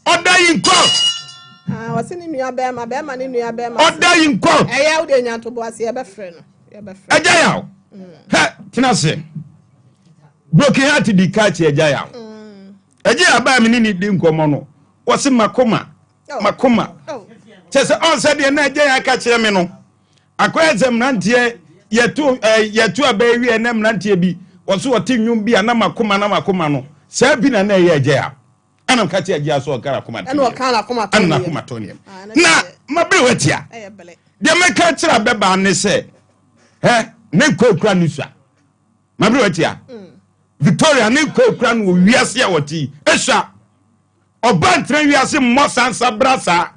order in court wasi ni nua be ma ni nua be ma order in court eya wo de nyanto bo ase ye be frɛ no ajaya tinase broken heart di catch ajaya ajaya ba mi ni di nkomo no wasi makoma chese on said na ajaya ka kire me no akoya zemnantie yetu abawi na mnantie bi woso wote nwum bi na makoma no sa bi na ye ajaya anam ka ti ajaya so okara koma ana okara koma toniam na mabri wetia de meka kira beba ne se ne kokura nusua mabri wetia Victoria ne kokura no wiase a woti esha obantre wiase mosansa brasa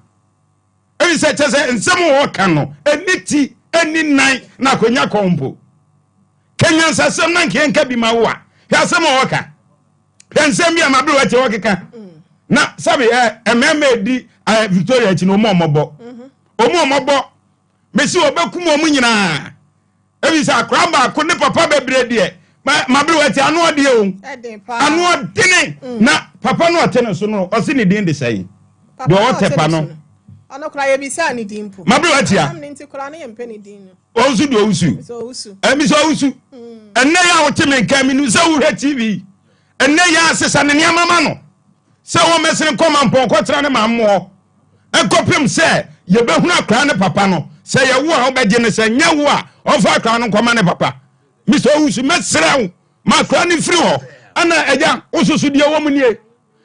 ebi se chese nsem wo ka no eniti eni nan na konya kompo Kenya nsasem na nkenka bi mawa yasem wo ka nsem bia mabri wetia wo keka na sabe ememe di Victoria chi no momobo mesi obekum omu nyina ebi sa kramba ko ne papa bebre de mabri wati anu ode o anu odene na papa no otene so no osi ne din de sai do otepa no ana kura ye bi sa ni din po mabri wati a ni nti kura na ye mpe ni din no osu do osu emi so osu enne ya oteme nka mi nu se wo TV enne ya asesa ne niamama no se wo mesene koma mpon kotra ne mammo enkopim se ye behunu akra ne papa no se ye wo a obegye ne se nya wo a ɔfa akra no nkɔma ne papa Mr. Owusu mesrɛw ma akra ne firi hɔ ana ɛgya wososo deɛ wɔ mu nie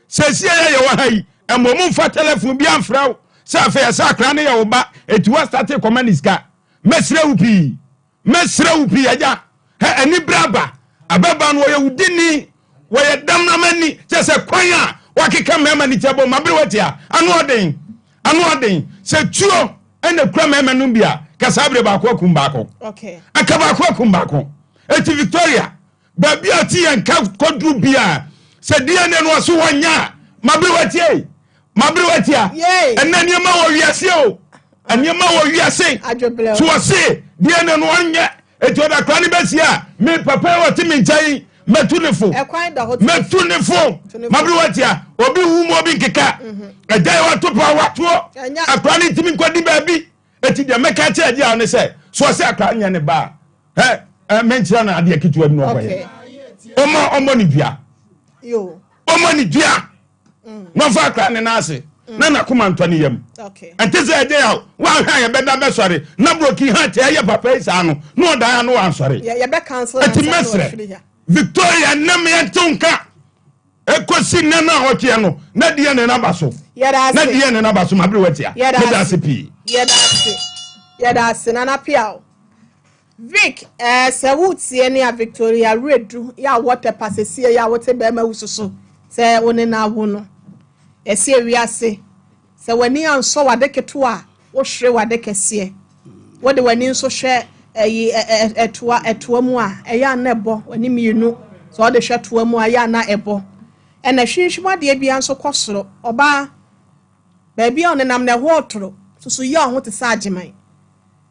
sɛsie yɛ wɔ ha yi ɛmmɔ mu mfa telephone bi amfrɛw sɛ afei ɛsɛ akra ne yɛ wo ba ɛti wa starte kɔma ne sika mesrɛw pii ɛgya ɛni braba abɛba no wɔyɛ wudini wɔyɛ damnamani kyɛ sɛ kwan a wakeka mɛma ne kyɛ bɔ mabere watia ano ɔden sɛ tuo ɛna kura mɛma no bi a kasa abere baako akum baako aka baako akum baako eti Victoria baabi a ti yɛn ka kɔduru bi a sɛ DNA no so wɔnya mabere watia ɛna nneɛma wɔ wiase o nneɛma wɔ wiase so wɔse DNA no wɔnyɛ eti ɔda kura ne bɛsi a me papa wɔ ti me nkyɛn metu ne fo mabere watia obi wu mu obi nkeka ɛgya wato pa wato akura ne ntimi nkɔdi baabi eti de meka che dia ne se so se akra nya ne ba menkyira na ade akitu abi no okoye omo ni dua omo ni dua no fa akra ne na ase na na kuma ntɔ ne yam ente se ade ya wa hwa ye beda be sɔre na broki ha te ye papa isa no no da ya no wan sɔre ye be cancel eti mesre Victoria nam ye tonka ekosi na na hotie no na die ne na baso mabere watia yeda se pi yada se na piao Vic se wutie ne a Victoria redu ya water passesie ya wote be ma wususu se one na wo no ese wiase se wani anso wade keto a wo hwere wade kese wo de wani nso hwe etoa mu a eya na ebo wani mienu so wo de hwe toa mu a ya na ebo ena hwehwema de bia nso kosoro oba baabi a onenam na ho otoro so ye ho te sa ageman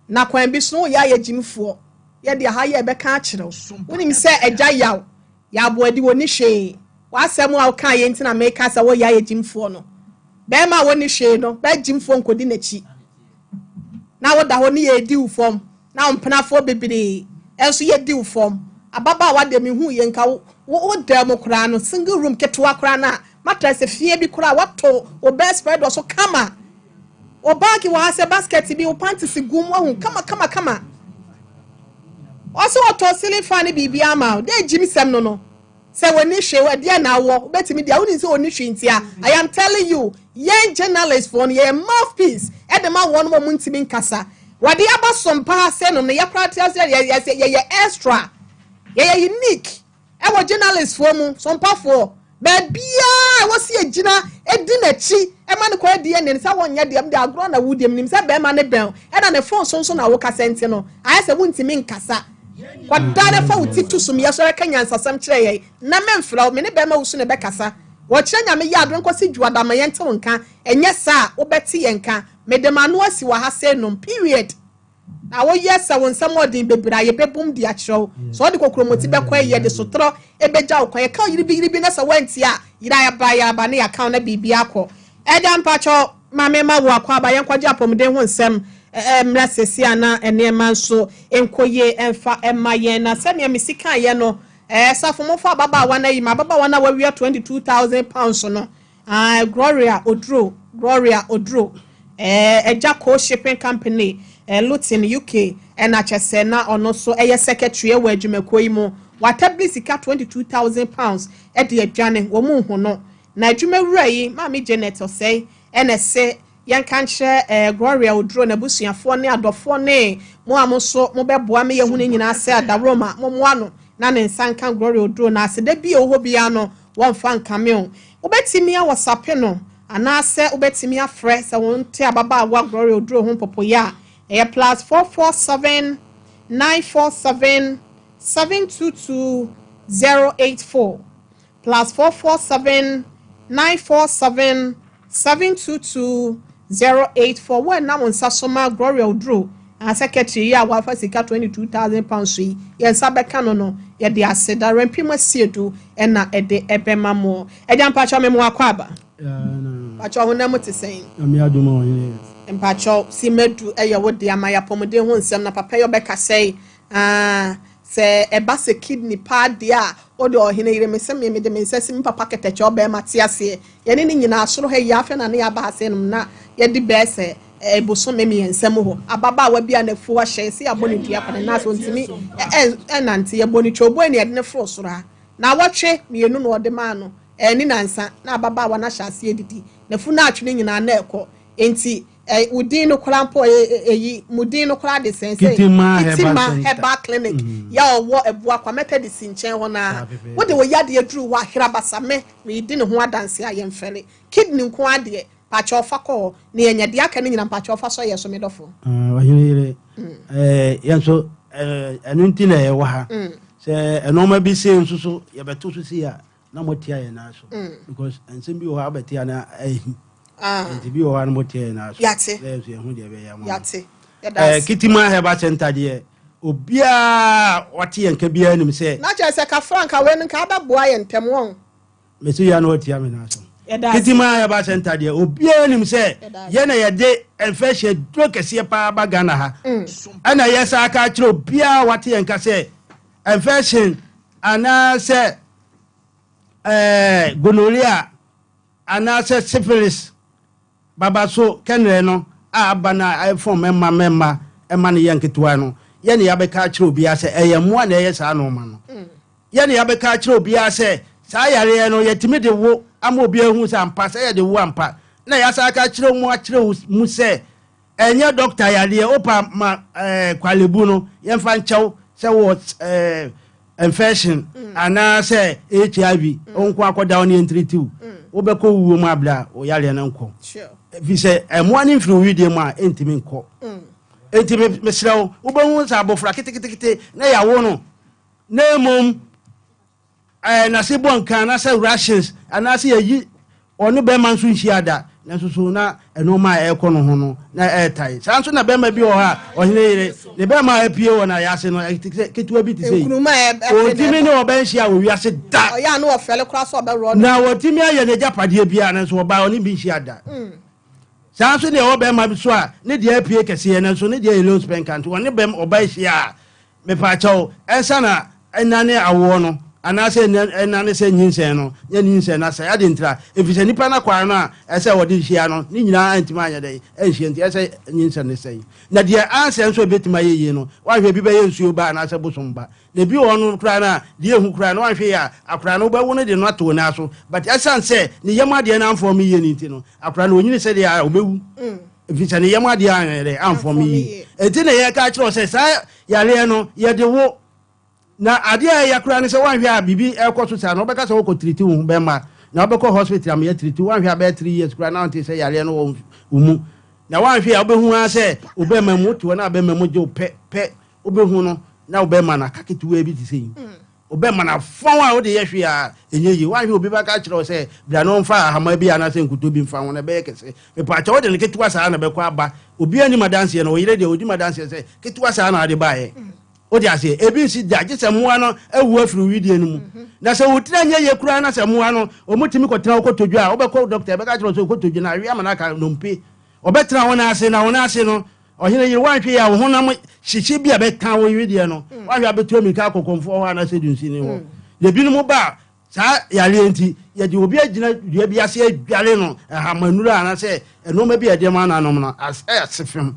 na kwan bi so ya yagimfo ye de ha ye beka a kirew wonim se agya yaw ya aboadi woni hwe wasem a kan ye ntina meka sa wo ya yagimfo no be ma woni hwe no ba gimfo nkodi nachi na wo da ho ne ye di ufom na mpenafo bebere enso ye di ufom ababa wa de me hu ye nka wo dem kura no single room ketwa kura na mattress fie bi kura wato o best spread so kama o bagi wa se basket bi o panties gum wa hu kama also wato ceiling fan bi bi ama de jimi sem no se woni hwe wa dia na wo betimi dia woni se oni hwe ntia I am telling you yen journalist for ye mouthpiece e de ma won mo ntimi nkasa wade aba sompa se no ye practice ye extra ye unique e wo journalist for mu sompa for bebia wo se agina edi na chi e ma ne ko edi ne sa wonya dem de agro na wudiem nim se be ma ne ben e na ne phone so na wo kasa enti no aye se wuntimi nkasa kwadare fa wuti tusum ye so reka nyansasam kire ye na memfra me ne be ma wusu ne be kasa wo kire nya me ya adon kosi juadama ye nte wonka enye sa wo beti ye nka me de manu asi wa ha se no period na wo yes won samodin bebira ye bebum di akyew so de kokromoti be kwa ye de sotro e beja wo ye ka yiri bi na sa wanti a yira ya ba ne account na bibia akọ eda mpacho mame ma wo akọ aba ye nkwaje apomden ho nsem mra sesi ana enema nso enkoye emfa emaye na se me misika ye no safo mo fa baba wa na yi ma baba wa na wa wia 22,000 pounds no Gloria Odro Ejako shipping company Luton UK na chese na ono so secretary wa adwumako yi mu watabli sika 22,000 pounds de adwane wo mu hu no na adwumawura yi mami Janet osei se yanka nche Gloria Odro na busuafo ne adofo ne mo amoso mo beboa me yehu ne nyina se adaroma mo moano na ne nsanka Gloria Odro na ase da bi oho bia no won fa nkame o obetimi a WhatsApp no anase obetimi afre se won te ababa wa Gloria Odro ho popoya plus 447 947 722 084 plus 447 947 722 084 when na won sasoma Gloria Odro a secretary ya wa fasika 22,000 pounds yi ye sabeka no ye de aseda rampima siedu na ede ebema mo eja mpacho me mo akwaba pacho ho na mutisen ami adumo yes mpacho si medu eye wo de amaya pomode ho nsem na papa yo beka sei se eba se kidney pa dia o de ohene ire mesem me de mensesim papa keteche oba matiase ye ne nyina asoro ha ya fe na ne ya ba ase num na ye di bese bosome miɛnsa mu hɔ ababaawa bi a n'afu ahyɛ si abɔ ne dua kɔne na so ntimi ɛnante yɛbɔ ne twɛ ɔbɔ ne yɛde ne foro soro ha na wɔtwe mmienu na ɔde maa no ɛni nansa na ababaawa na hyɛ aseɛ didi n'afu na atwe ne nyinaa na ɛkɔ enti udin no kola mpo eyi mudin no kola de sense Kitima Herbal clinic ya owo ebua kwa methodist nchen ho na wo de wo yade aduru wa hira basame me di ne ho adanse a yemfele kidney nko ade pacha ofa ko ne yenya de aka ne nyina pacha ofa so yeso me dofo wahire yenso enunti na ye wa ha se enoma bi se nsusu ye beto so si a na motia ye na so because ensem bi wo ha betia na nti bi wo ha na motia ye na so yate le so ye hu de be ya mo yate Kitima Herbal Center de obia wate yanka bia nim se na che se ka franka we nka ababoa ye ntem won me so ya na otia me na so Kitima Herbal Center de obia nim se ye na ye de infection dro kese pa ba Ghana ha ana ye sa ka kire obia wate yanka se infection ana se gonorrhea ana se syphilis baba so kenre no abana iPhone memma ne yanketua no ye ne yabeka kire obia se eyemo na ye sa no ma no ye ne yabeka kire obia se sa yare no yetimi de wo ama obia hu sa ampa se ye de wo ampa na ya sa ka kire mu akire mu se enye doctor yare opa ma kwalebu no ye mfa nchew se wo infection ana se HIV onko akoda on entretiu obeko wuwo mu abla o yare na nko sure fi se emoani mfiri wi mu a entimi nko entimi mesrawo ubehu sa abofra kitikiti na yawo no na emom na se bonka na se rations ana se yi onu be man so nhia na so na enoma ekọ no ho no na etai sanso na be ma bi o ha ohine yire ne be ma apie wo na yase no ketua bi ti sei otimi ne oba nhia wo wiase da o ya no ofele kura so oba ro na otimi aye ne japade bia na so oba oni bi nhia da sanso ne oba ma bi so a ne de apie kese ne so ne de yellow spank woni be oba nhia me pa chawo ensa na enane awo no anase enane se nyinsen no nya nyinsen na sa ade ntra efise nipa na kwa no a ese wodi hia no ni nyina antima anya dai enhie nti ese nyinsen ne sei na de anse nso betima yeye no wahwe bi be yensuo ba anase bosomba na bi wonu kra na de ehu kra no wahwe ya akra no be wonu de no ato na so but esan se ne yema de na amfo mi ye ni nti no akra no onyini se de ya obewu efise ne yema de an amfo mi ye enti ne ye ka kiro se sa yare no ye de wo na ade a yakura ne se wanhwe a bibi ekoso sa no obeka se wo ko triti wo be ma na obeko hospital am ye triti wanhwe a be 3 years kura na onte se yare no wo mu na wanhwe a obehu a se obema mu to na obema mu je pe obehu no na obema na kaketu we bi ti sei obema na fon a wo de yehwe a enyeyi wanhwe obi ba ka kire se bra no mfa hama bi ana se nkuto bi mfa wo na be kese me pa cha wo de ne ketua sa na be kwa aba obi ani madanse no wo yire de odi madanse se ketua sa na ade ba ye o dia se ebi si da gese moa no ewu afiri widie no mu na se wotira nya ye kura na se moa no o mutimi ko tena ko todwa a obekọ doctor be ka kiro so ko todwa na wi amana ka nompe obetena wona ase na wona ase no ohine yire wanhwe ya wo na hihye bia be kan wo widie no wanhwe abetu mi ka kokonfo ho na se dunsi ni ho de bi no mu ba sa yale enti ye de obi agina dua bi ase adwale no hamanura na se enoma bi ade ma na nom no asefem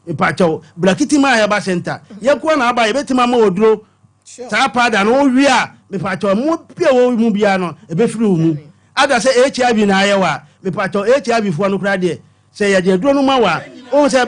ipacho Kitima Herbal Center yekwa na aba yebetima ma oduro ta pada no wi a mepacho mu pie wo mu bia no ebefiri mu ada se HIV na ayewa mepacho HIV fo no kra de se ye de duro no ma wa o se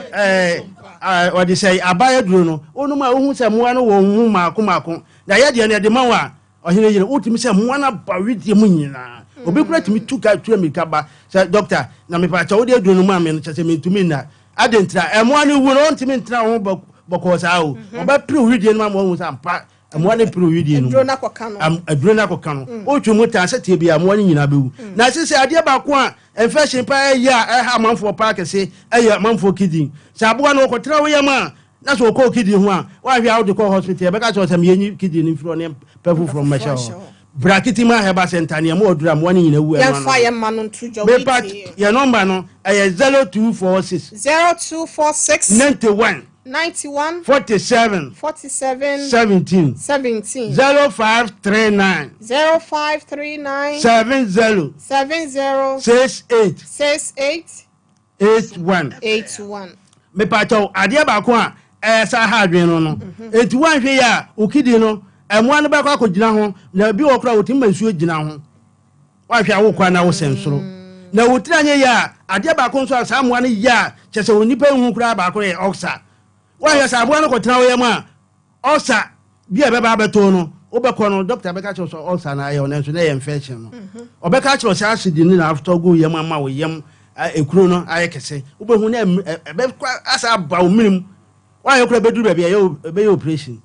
o de se abaya duro no onu ma ohun se mu ano wo hu maako na ye de na de ma wa ohine yire otimi se mu na ba widie mu nyina obekura timi tuka tuamika ba se doctor na mepacho o de duro no ma me no chese me tumi na adentra emoani wu no ntimi ntra ho boko sa o oba pre widie no ma ho sa mpa emoani pre widie no adro na koka no adro na koka no o twemu ta se tie bia emoani nyina bewu na sese ade ba ko a infection pa ya ha manfo pa kese ya manfo kidin sa abo na okotra wo yama na so ko kidin ho a wa hwe out ko hospital be ka so sam yenyi kidin ni fro ne pefu from mesha Kitima Herbal Center ne mo odura mo ani nyina wu e ma ye ma no ntujo wi ye number no 0246 91 47 17 0539 70 68 81 me pacho ade ba ko a sa ha adwen no enti wan hwe ya okidi no emoa no ba kwa kogina ho na bi wo kra wotimma nsuo gina ho wa hwe awo kwa na wo sensoro na wotira nye ya ade ba ko nso sa moa no ya chese onipa hu kra ba ko e oxa wa hwe sa aboa no ko tira wo yam a oxa bi e be ba beto no obekọ no doctor beka cho so ulcer na ayo na nso na infection no obeka cho so acid ni na after go yam ama wo yam ekuro no aye kese obehu na ebe asa ba o minim wa ye kura beduru ba bia be operation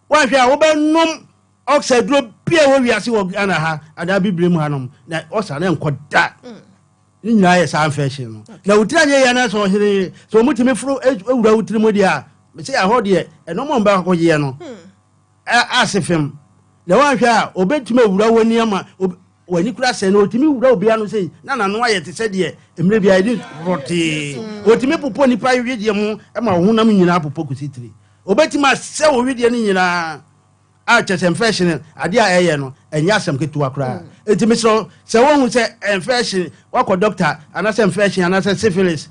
wa hwe a wo be nom ulcer duro bia wo wiase wo ana ha ada bibire mu hanom na ulcer na enkoda ni nyina ye sa infection no na wutira nye ya na so hire so mutimi furu ewura wutiri mo dia me say ahode eno mo mba koye no asefem na wanhwe a obetuma wura woni ama wani kura se na otimi wura obia no sei na no ayete se de emre bia di roti otimi popo nipa yedie mu ma honam nyina popo kusitiri obetima se wo wedie ni nyina a chese infection ade a eye no enya asem ketua kura etimi so se wo hu se infection wako doctor anase infection anase syphilis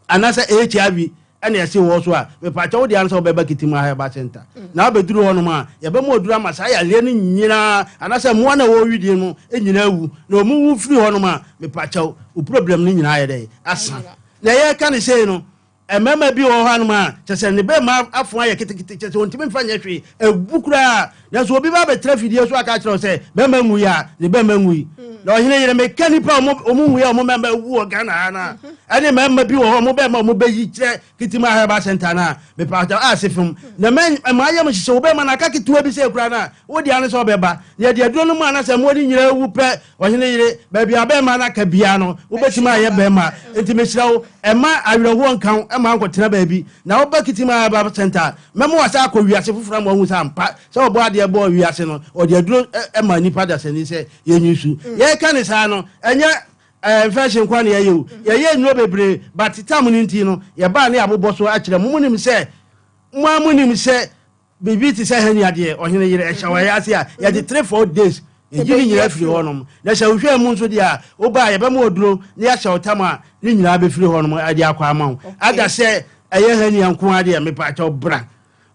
anase HIV ene yesi wo so a me pa chawo de anso beba kitima Herbal Center na obeduru ho no ma ye be mo odura masa ya le ni nyina anase mo na wo widie no enyina wu na omu wu firi ho no ma me pa chawo o problem ni nyina ye dey asa na ye ka ne sei no emema bi wo ho no ma chese ne be ma afo aye kitikiti chese ontimi mfa nya hwe ebukura na so obi ba be trafidie so aka kire se be ma nwu ya ne be ma nwu na ohine yire mekanipa omu nwu ya omu memba wu ogana na ane memba bi wo ho mo be ma mo be yi kire kitima Herbal Center na me pa ta asefum na men ma ya mo hise wo be ma na ka kituwa bi se kura na wo dia ne so be ba ne dia duro no ma na se mo ni nyira wu pe ohine yire ba bia be ma na ka bia no wo betima ye be ma enti me hira wo ema awerho nkan ema ankotena ba bi na wo ba kitima Herbal Center memo wasa akowiase fufura mo hu sampa se wo bo ade bo wiase no o dia duro ema nipa da se ni se ye nyusu ye ka ne sa no enye infection kwa ne ye nwo bebre but tam ni nti no ye ba ne aboboso a kire munim se muamunim se bibi ti se hani ade ohene yire e shawa ya se a ye de 3-4 days ejini nyira firi honom na sha hwe mu nso dia wo ba ye ba mo oduro ne ya sha otama ni nyira be firi honom ade akwa ama ada se eye hani anko ade me pa cha obra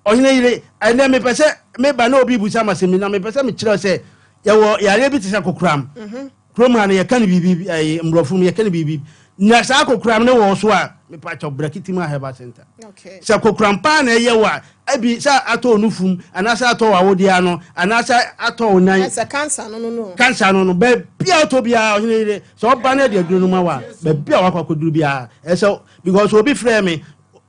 ohene yire ene me pese me ba na obi busa masemi na me pese me kire se ye wo yare bi ti se kokram kroma na ye kan bibi ay mrofum ye kan bibi na sa kokram ne wo so a me pa cha obra kitima Herbal Center okay sa kokram pa na ye wa abi sa ato onufum anasa ato awodea no anasa ato onan esa cancer no cancer no be bia to bia ohine ire so ba na de aduru no ma wa be bia wa kwakoduru bia eso because obi frame me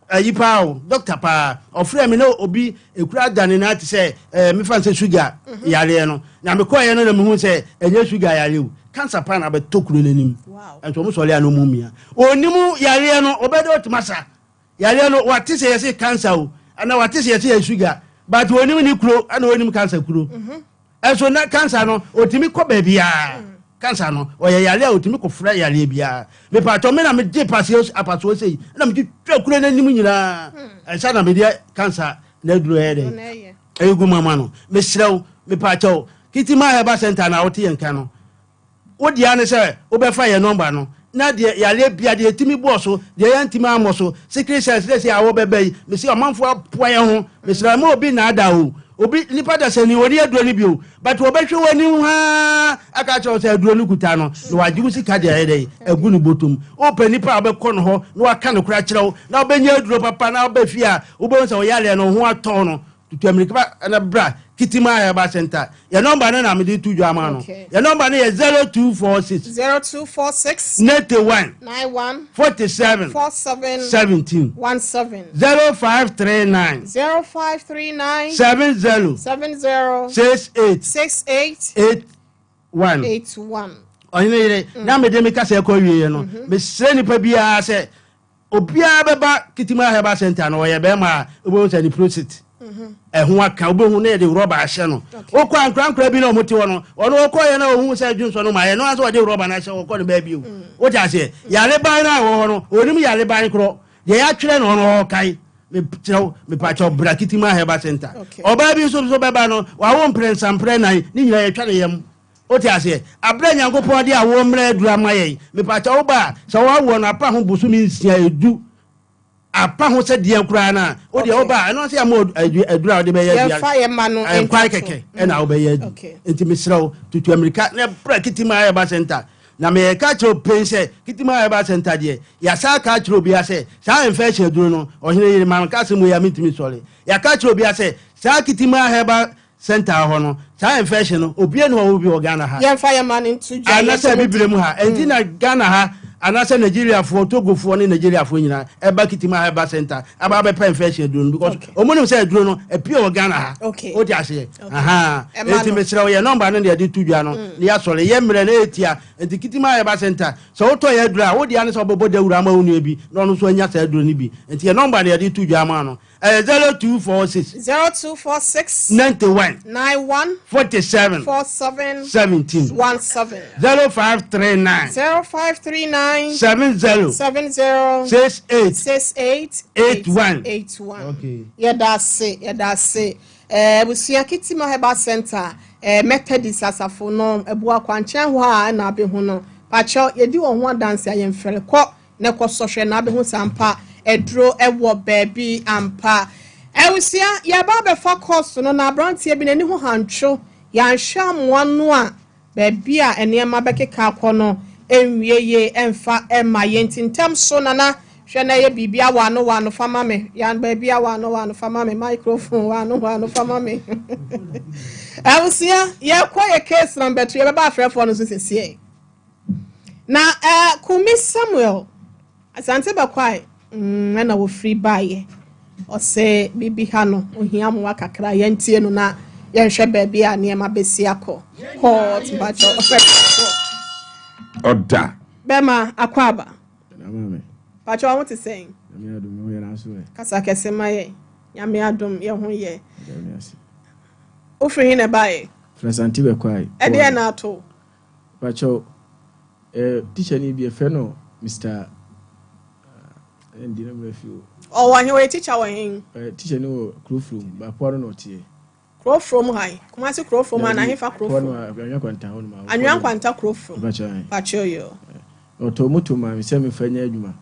ayipa o doctor pa o frame me no obi ekura dane na ati se me fan se sugar yare no na me koye no na me hu se enye sugar yare o cancer pa na be tokuru nanim ento mo so le anu mumia onimu yare no obede otimasa yare no wati se yesi cancer o ana wati se yesi sugar but onimu ni kuro ana onimu cancer kuro enso na cancer no otimi ko ba bia cancer no oye yare otimi ko fra yare bia me pa to me na me je pasios apaso sei na me twa kuro nanim nyina ensa na me dia cancer na duro ede egu mama no me srew me pa to kitima Herbal Center na wote yenka no wodi ane se obefa ye number no na de yale bia de timi boso de yantimi amoso secret service se awo bebe me se omanfo apoa ye ho me sra ma obi na ada o obi lipa da se ni woni aduro ni bio but obehwe woni ha aka cho se aduro ni kuta no no wajibu sika de ede egu ni botum open nipa obekọ no ho no aka no kura kirew na obenya aduro papa na obefia obo se o yale no ho ato no tutu amerika na bra kitima Herbal Center your number na me dey tuju ama no your number na 0246 91 47 17 0539 70 68 81 oyine ire na me dey me kase ko wiye no me sre nipa bia se obia beba kitima Herbal Center no ye be ma obo se ni prostate ehun aka obohun na de rubber ahye no okọ ankrankra bi na omoti wo no ono okọ ye na ohun se adwunso no ma ye no aso de rubber na ahye okọ no ba bi o ja se yare ban na wo no onim yare ban kro ye ya twere no no kai me tiro me pa cho brakitima Herbal Center oba bi so beba no wa wo mprensa mpre nan ni nyina ye twere yam What I say, a brand young body, a warm red drama. Me patch over, so I want a pound Busumi do. A pound said the Ukraina, or the Oba, and not say a mode a drow the Bay. Fireman and quite and I'll be intimate to America, never break my center. Na me catch your pain say, Kitima about center dear. Yasa catch your beer say, Sa and fetch your druno, or here man castle we are meeting me sorry. Ya catch your beer say, Sa Kitima Herbal Center Hono, Sa and fashion, Obian will be Ghana. Young fireman into I say Biblimuha, and Tina Ghana. And I say Nigeria for Togo for Nigeria for you, a Bakitima Herbal Center, about a pen fashion drone because Omono said Druno, a pure Ghana. Okay. What I say? Aha. Intimate your number and they did to Jano. The Asole, Yemen, and the Kitima Herbal Center. So to your draw, what the answer about the Rama Unibi, non so Yasa Drunibi, and your number they did to Jamano. 0246 0246 91 47 17 0539 70 68 81. Okay. Yeah, that's it. Yeah, that's it. We see a Kitima Herbal Center. Methodist asafo no ebua kwanchan ho a na be ho no pacho ye di won ho dance ayen fere ko ne ko sohwe na be ho sampa edro ewo baabi ampa ewusia ya ba be fa course no na brantie bi nani ho hantwo ya nhwa moano a baabi a enema bekeka akọ enwieye emfa ema yentintam so nana hwe na ye bibia wano fama me ya baabi a wano fama me microphone wano fama me ewusia ye kwa ye case number 2 ye ba afrefo no so sesie na Kumi Samuel asante ba kwai na wo free buy o se bibi ha no ohia mo akakra ye ntie no na ye hwe baabi a ne ma besi akọ hot bacho oda bema akwaba amame bacho I want to say nyame adom ho ye na so e kasa kese maye nyame adom ye ho ye o free ne buy presenti be kwai e de na to bacho teacher ni bi e fe no Mr. Ndina mrefiu o wa he we teacher wa hin teacher ni wo Crowfrom ba poro no tie Crowfrom high kuma si Crowfrom na he fa Crowfrom anwa kwanta ho no ma anwa kwanta Crowfrom bacho yo oto moto ma mi se mi fanya adwuma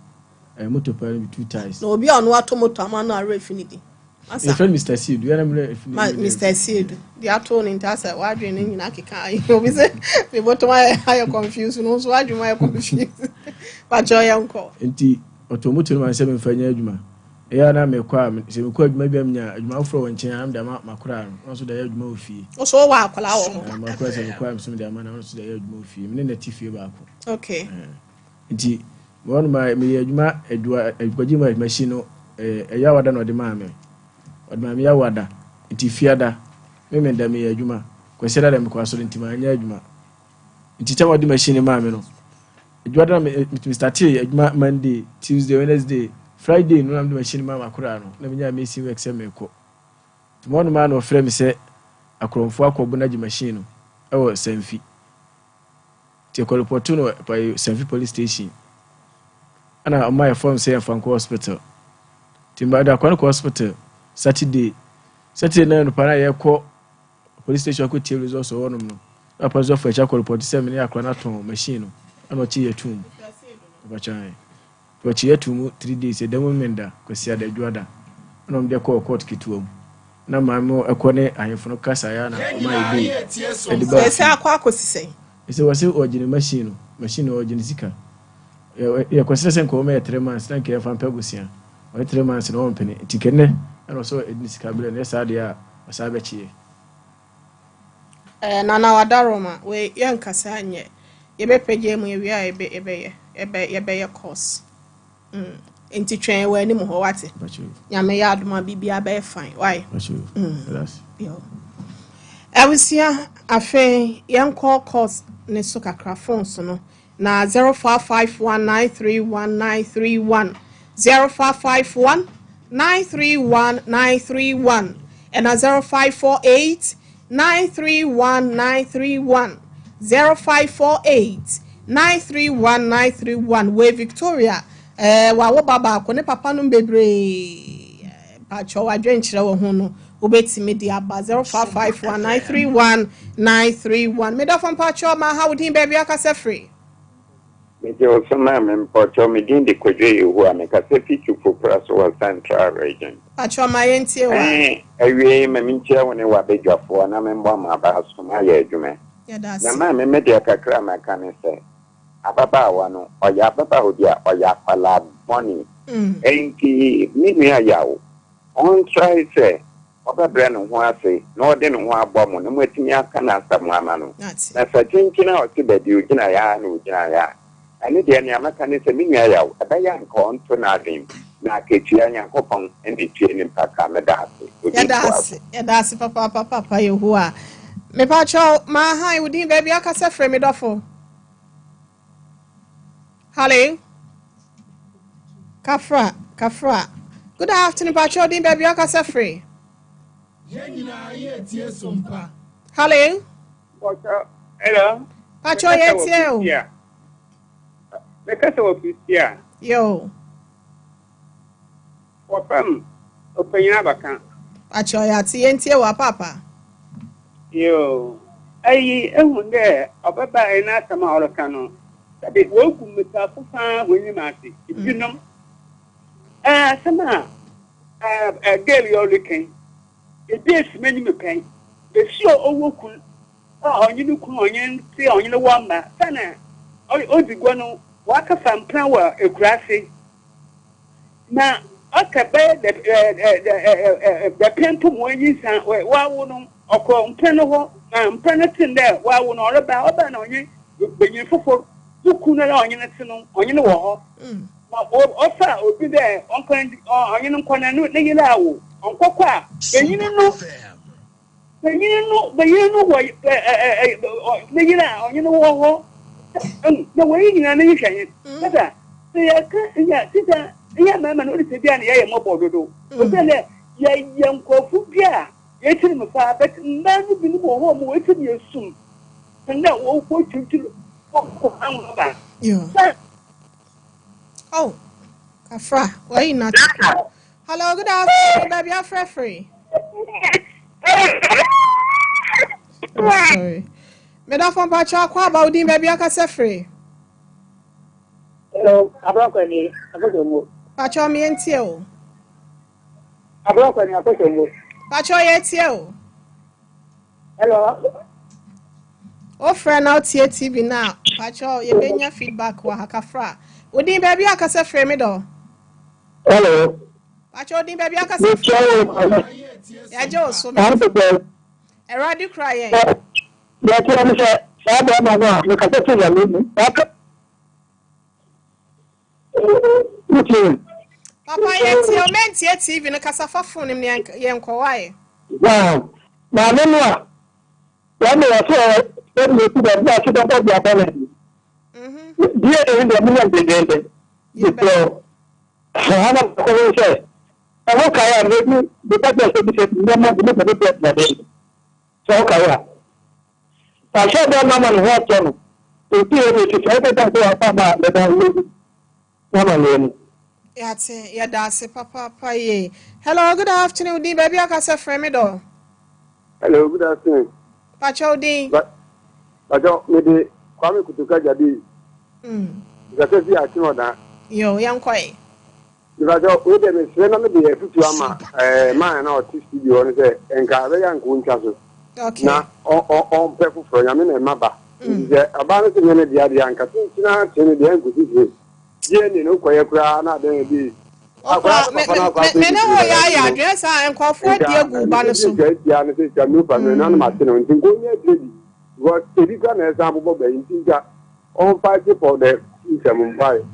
moto pa bi 2 times no obi onu ato moto ama na ara finidi asa friend Mr. Seed you na Mr. Seed the ato ni ntasa wa adwen ni nyina keka obi se me moto ma I confused no so adwen ma confused bacho yo nko enti otomoto no man se me fanya adwuma ya na me kwa se me kwa adwuma bi amnya adwuma afro wonchen am da makora no so da ya adwuma ofie o so wa akola wo makora se me kwa me so da ma na so da ya adwuma ofie me ne tifie ba ko okay nti won ma me adwuma adwaji ma machine no ya wada no de ma me odma me ya wada nti fiada me da me adwuma kwesera da me kwa so nti ma anya adwuma nti ta wadi machine ma me no Jordan me start adwuma Monday, Tuesday, Wednesday, Friday no am the machine ma makura no na menya me si work se me ko. Tomorrow man no frame say akromfo akobu na gi machine no e wo Sanfi. Ti ko report no by Sanfi police station. Ana my form say Fanko hospital. Timba da kwa hospital Saturday na no para ye ko police station ko tie results so wonom no. Apazo for cha ko report say me akra na ton machine no. Ano chi yetum bachai to chi yetum 3 days e demo menda kwasi ada dwada ano mde ko court kituom na mamo ekone ahefo no kasa ya na ma ibi e se akwa akosise ese wase ogine machine ogine sika ya kwasi sen ko me 3 months na ke fa mpagosia o 3 months no ompene tikene ano so edini sika bele na sa dia asabe chie na wadaroma we yankasa anye yebe peje mu ewia ebe course enti twen we ni mu ho wate nyame ya adoma bibia be fine why yo awusia afen yanko course ne so kakra phones no na 0551931931 0551931931 and na 0548931931 0548931931 we Victoria wa wo baba ko ne papa no bebre pa cho wadwen kire wo ho no wobɛtumi de aba 0551931931 meda fam pacho ma how din baby akasa free me je osoma me pacho me din de kwadwe yehu a me kasa fitu popra so wa central region pacho ma yentie wa awie ma minchia woni wa bedwafo na me mbo ma ba so ma ya adwuma na ma me media kakra ma kan se ababa wa no oya ababa hodi a oya pala money enki mi nua yawo on try say obabre no ho ase na ode no ho abom no matimi aka na asam ama no na sa chinkina o ti bedi o gina ya na o gina ya ani de ne amaka ne se mi nua yawo abaya nka on to na adin na ketua nyankopon ende tie ne mpaka me da ase ya da ase papa yehoa me pacho ma han udin baby akasa free me dofo hello Kafra. Good afternoon, Pacho. Din baby, akasa free. Hello. Hello. Pacho, yes, you. Because of this, yo. Open your back. Pacho, ya wa papa. Yo. I won't there. Obaba and Asama Orocano. That it woke with a fufan when you marty. If you know. Sama a girl you're looking. It is many me pain. The show overcool. Oh, you look on, see on you one man. Sana, oh, the guano, walk a fan power, a grassy. Now, I can bear the pen to one years and why wouldn't or call Penova and Penneton there, why wouldn't all about on you, but you for who couldn't on you wall. Offer will be there on you corner no nigga on Coqua. You know what nigga on you know the way you know you can. Yeah, mamma noticed again, yeah, mobile. Yeah, young Cofupia. Yes, in the far, but none will be more home waiting you soon. And now, what you do? Oh, Kafra, why not? Hello, good afternoon, baby. I'm free. Sorry. Meda from Pacha, about the baby. I can free. Hello, I broke any. I got you. Pacha, me and Tio. I broke any. I got you. Pacha, yet you. Hello. Oh, friend, out here TV now. Pacha, you bring your feedback. Kafra. Udin baby akasa free me do. Hello. Pacho udin baby akasa free. Ya jo so me. E radio cry yen. Ya tira me say sa ba ma ma me ka te ya me. Papa yeti o menti TV no kasa fa phone nim yen ko wae. Wow. Na me no a. Ya me ya so e me ku da ba ki da ba ya ba ne. Dia ini dia punya beda. Itu, hanya kalau saya, kalau kaya ni kita biasa bisa nama ini berbeda beda. So kaya. Pasal dia nama luar tu, itu ini saya tak tahu apa beda nama lain. Ya dah se papa ye. Hello, good afternoon, Di baby akasa frame me do. Hello, good afternoon. Pacho Di. Pacho, maybe kwame kutoka jadi. Because we are sure that yo young quay. Because we have a friend of the future man or studio and say, and Carver and Kunchasu. Okay. Now, on purple for Yamin and Maba. About the Unity and Katina, the end with this. Jenny, no quiet crown, not then be. Me no wo ya address and call for dear Gubano so. Yeah, and it's a new person and Martin and Tingo. What if you can example by Intinga? On party for the Mumbai.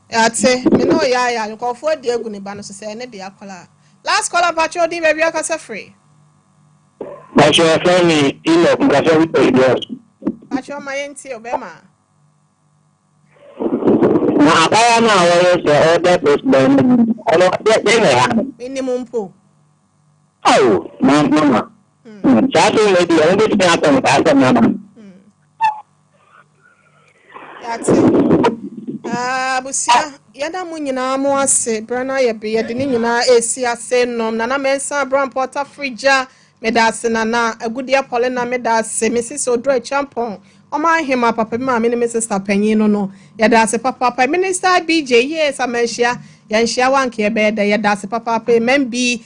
That's it. Me no ya you call for dear Gunibano so say ne dia kola. Last caller Pacho Di baby akasa free. Pacho friend ilo kasa video. Pacho my enti obema. Na abaya na wo se order postman. Olo de ya. Minimum po. Oh, mama. Satu lagi yang di sini apa mama. That's it. Busia yada mu nyina mo ase brana ye be yede ni nyina esi ase nom na mensa brand porter frija medase na agudia polena medase Mrs. Odro Champon Oma hima papa ma me ne sister panyin no yada ase papa minister BJ yes amehia yanhia wanke be da yada ase papa membi